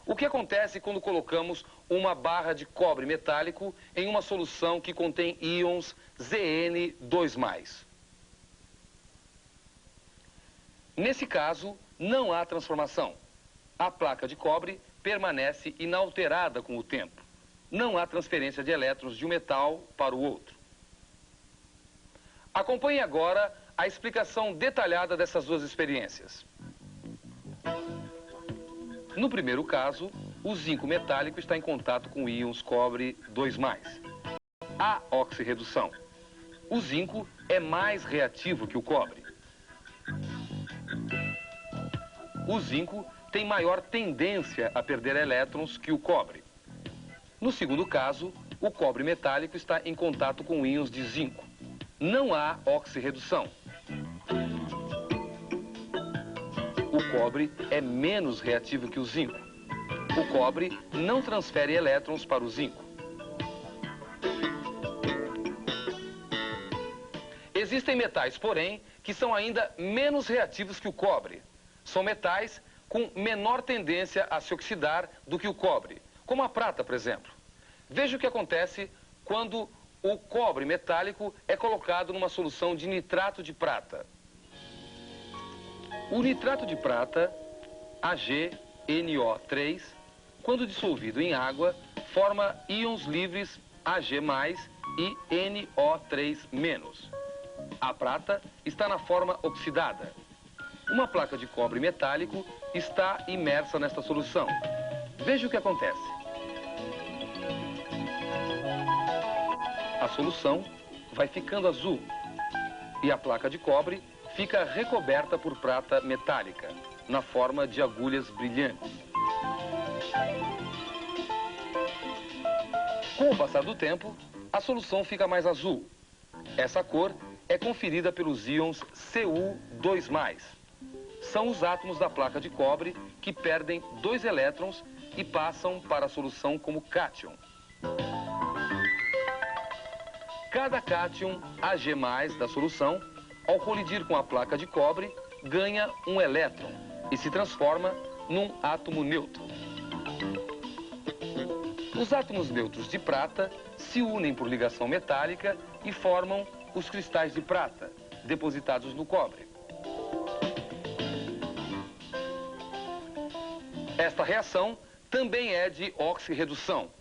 O que acontece quando colocamos uma barra de cobre metálico em uma solução que contém íons Zn2+? Nesse caso, não há transformação. A placa de cobre permanece inalterada com o tempo. Não há transferência de elétrons de um metal para o outro. Acompanhe agora a explicação detalhada dessas duas experiências. No primeiro caso, o zinco metálico está em contato com íons cobre 2+. Há oxirredução. O zinco é mais reativo que o cobre. O zinco tem maior tendência a perder elétrons que o cobre. No segundo caso, o cobre metálico está em contato com íons de zinco. Não há oxirredução. O cobre é menos reativo que o zinco. O cobre não transfere elétrons para o zinco. Existem metais, porém, que são ainda menos reativos que o cobre. São metais com menor tendência a se oxidar do que o cobre, como a prata, por exemplo. Veja o que acontece quando o cobre metálico é colocado numa solução de nitrato de prata. O nitrato de prata, AgNO3, quando dissolvido em água, forma íons livres Ag+, e NO3-. A prata está na forma oxidada. Uma placa de cobre metálico está imersa nesta solução. Veja o que acontece. A solução vai ficando azul e a placa de cobre fica recoberta por prata metálica, na forma de agulhas brilhantes. Com o passar do tempo, a solução fica mais azul. Essa cor é conferida pelos íons Cu2+. São os átomos da placa de cobre que perdem 2 elétrons e passam para a solução como cátion. Cada cátion Ag+ da solução, ao colidir com a placa de cobre, ganha um elétron e se transforma num átomo neutro. Os átomos neutros de prata se unem por ligação metálica e formam os cristais de prata, depositados no cobre. Esta reação também é de oxirredução.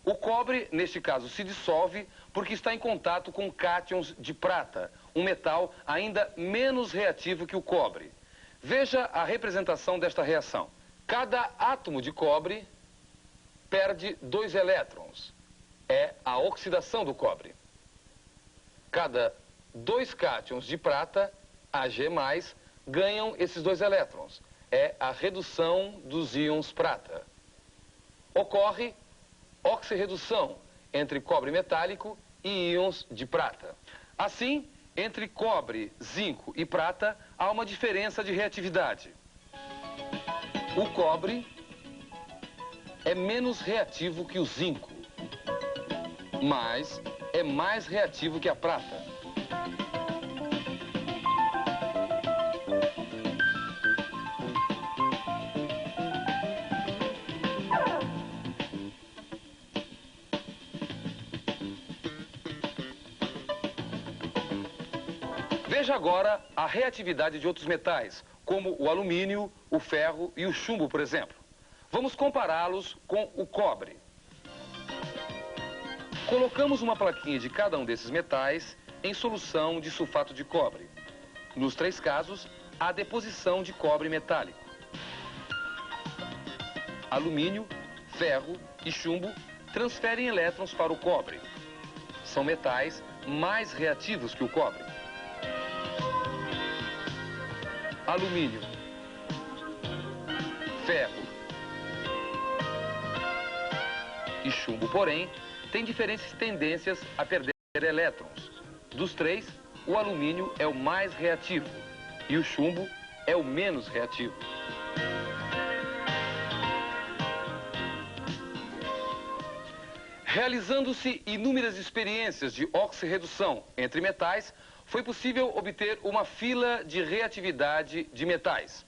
O cobre, neste caso, se dissolve porque está em contato com cátions de prata, um metal ainda menos reativo que o cobre. Veja a representação desta reação. Cada átomo de cobre perde 2 elétrons. É a oxidação do cobre. Cada 2 cátions de prata, Ag+, ganham esses 2 elétrons. É a redução dos íons prata. Ocorre oxirredução entre cobre metálico e íons de prata. Assim, entre cobre, zinco e prata, há uma diferença de reatividade. O cobre é menos reativo que o zinco, mas é mais reativo que a prata. Veja agora a reatividade de outros metais, como o alumínio, o ferro e o chumbo, por exemplo. Vamos compará-los com o cobre. Colocamos uma plaquinha de cada um desses metais em solução de sulfato de cobre. Nos 3 casos, há deposição de cobre metálico. Alumínio, ferro e chumbo transferem elétrons para o cobre. São metais mais reativos que o cobre. Alumínio, ferro e chumbo, porém, têm diferentes tendências a perder elétrons. Dos 3, o alumínio é o mais reativo e o chumbo é o menos reativo. Realizando-se inúmeras experiências de oxirredução entre metais, foi possível obter uma fila de reatividade de metais.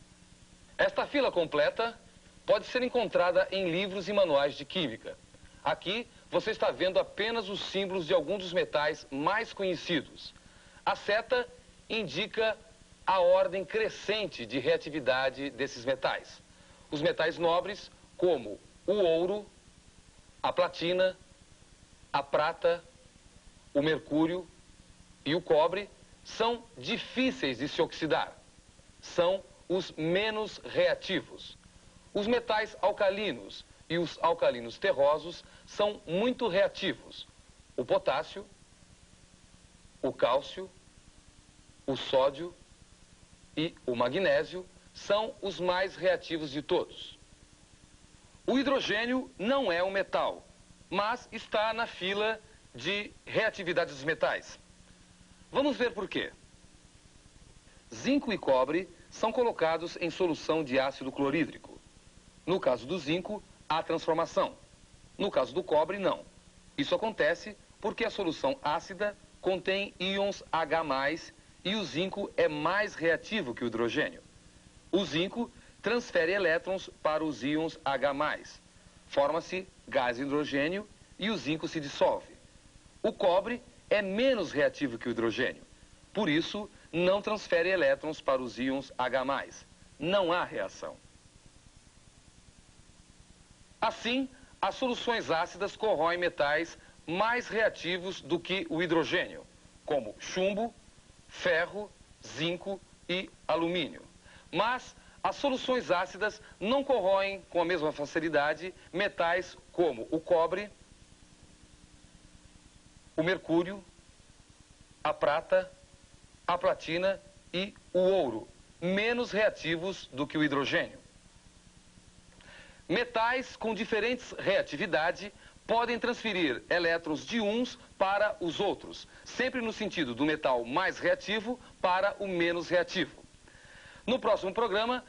Esta fila completa pode ser encontrada em livros e manuais de química. Aqui você está vendo apenas os símbolos de alguns dos metais mais conhecidos. A seta indica a ordem crescente de reatividade desses metais. Os metais nobres, como o ouro, a platina, a prata, o mercúrio e o cobre, são difíceis de se oxidar. São os menos reativos. Os metais alcalinos e os alcalinos terrosos são muito reativos. O potássio, o cálcio, o sódio e o magnésio são os mais reativos de todos. O hidrogênio não é um metal, mas está na fila de reatividade dos metais. Vamos ver por quê. Zinco e cobre são colocados em solução de ácido clorídrico. No caso do zinco, há transformação. No caso do cobre, não. Isso acontece porque a solução ácida contém íons H+, e o zinco é mais reativo que o hidrogênio. O zinco transfere elétrons para os íons H+. Forma-se gás hidrogênio e o zinco se dissolve. O cobre é menos reativo que o hidrogênio. Por isso, não transfere elétrons para os íons H+. Não há reação. Assim, as soluções ácidas corroem metais mais reativos do que o hidrogênio, como chumbo, ferro, zinco e alumínio. Mas as soluções ácidas não corroem com a mesma facilidade metais como o cobre, o mercúrio, a prata, a platina e o ouro, menos reativos do que o hidrogênio. Metais com diferentes reatividade podem transferir elétrons de uns para os outros, sempre no sentido do metal mais reativo para o menos reativo. No próximo programa,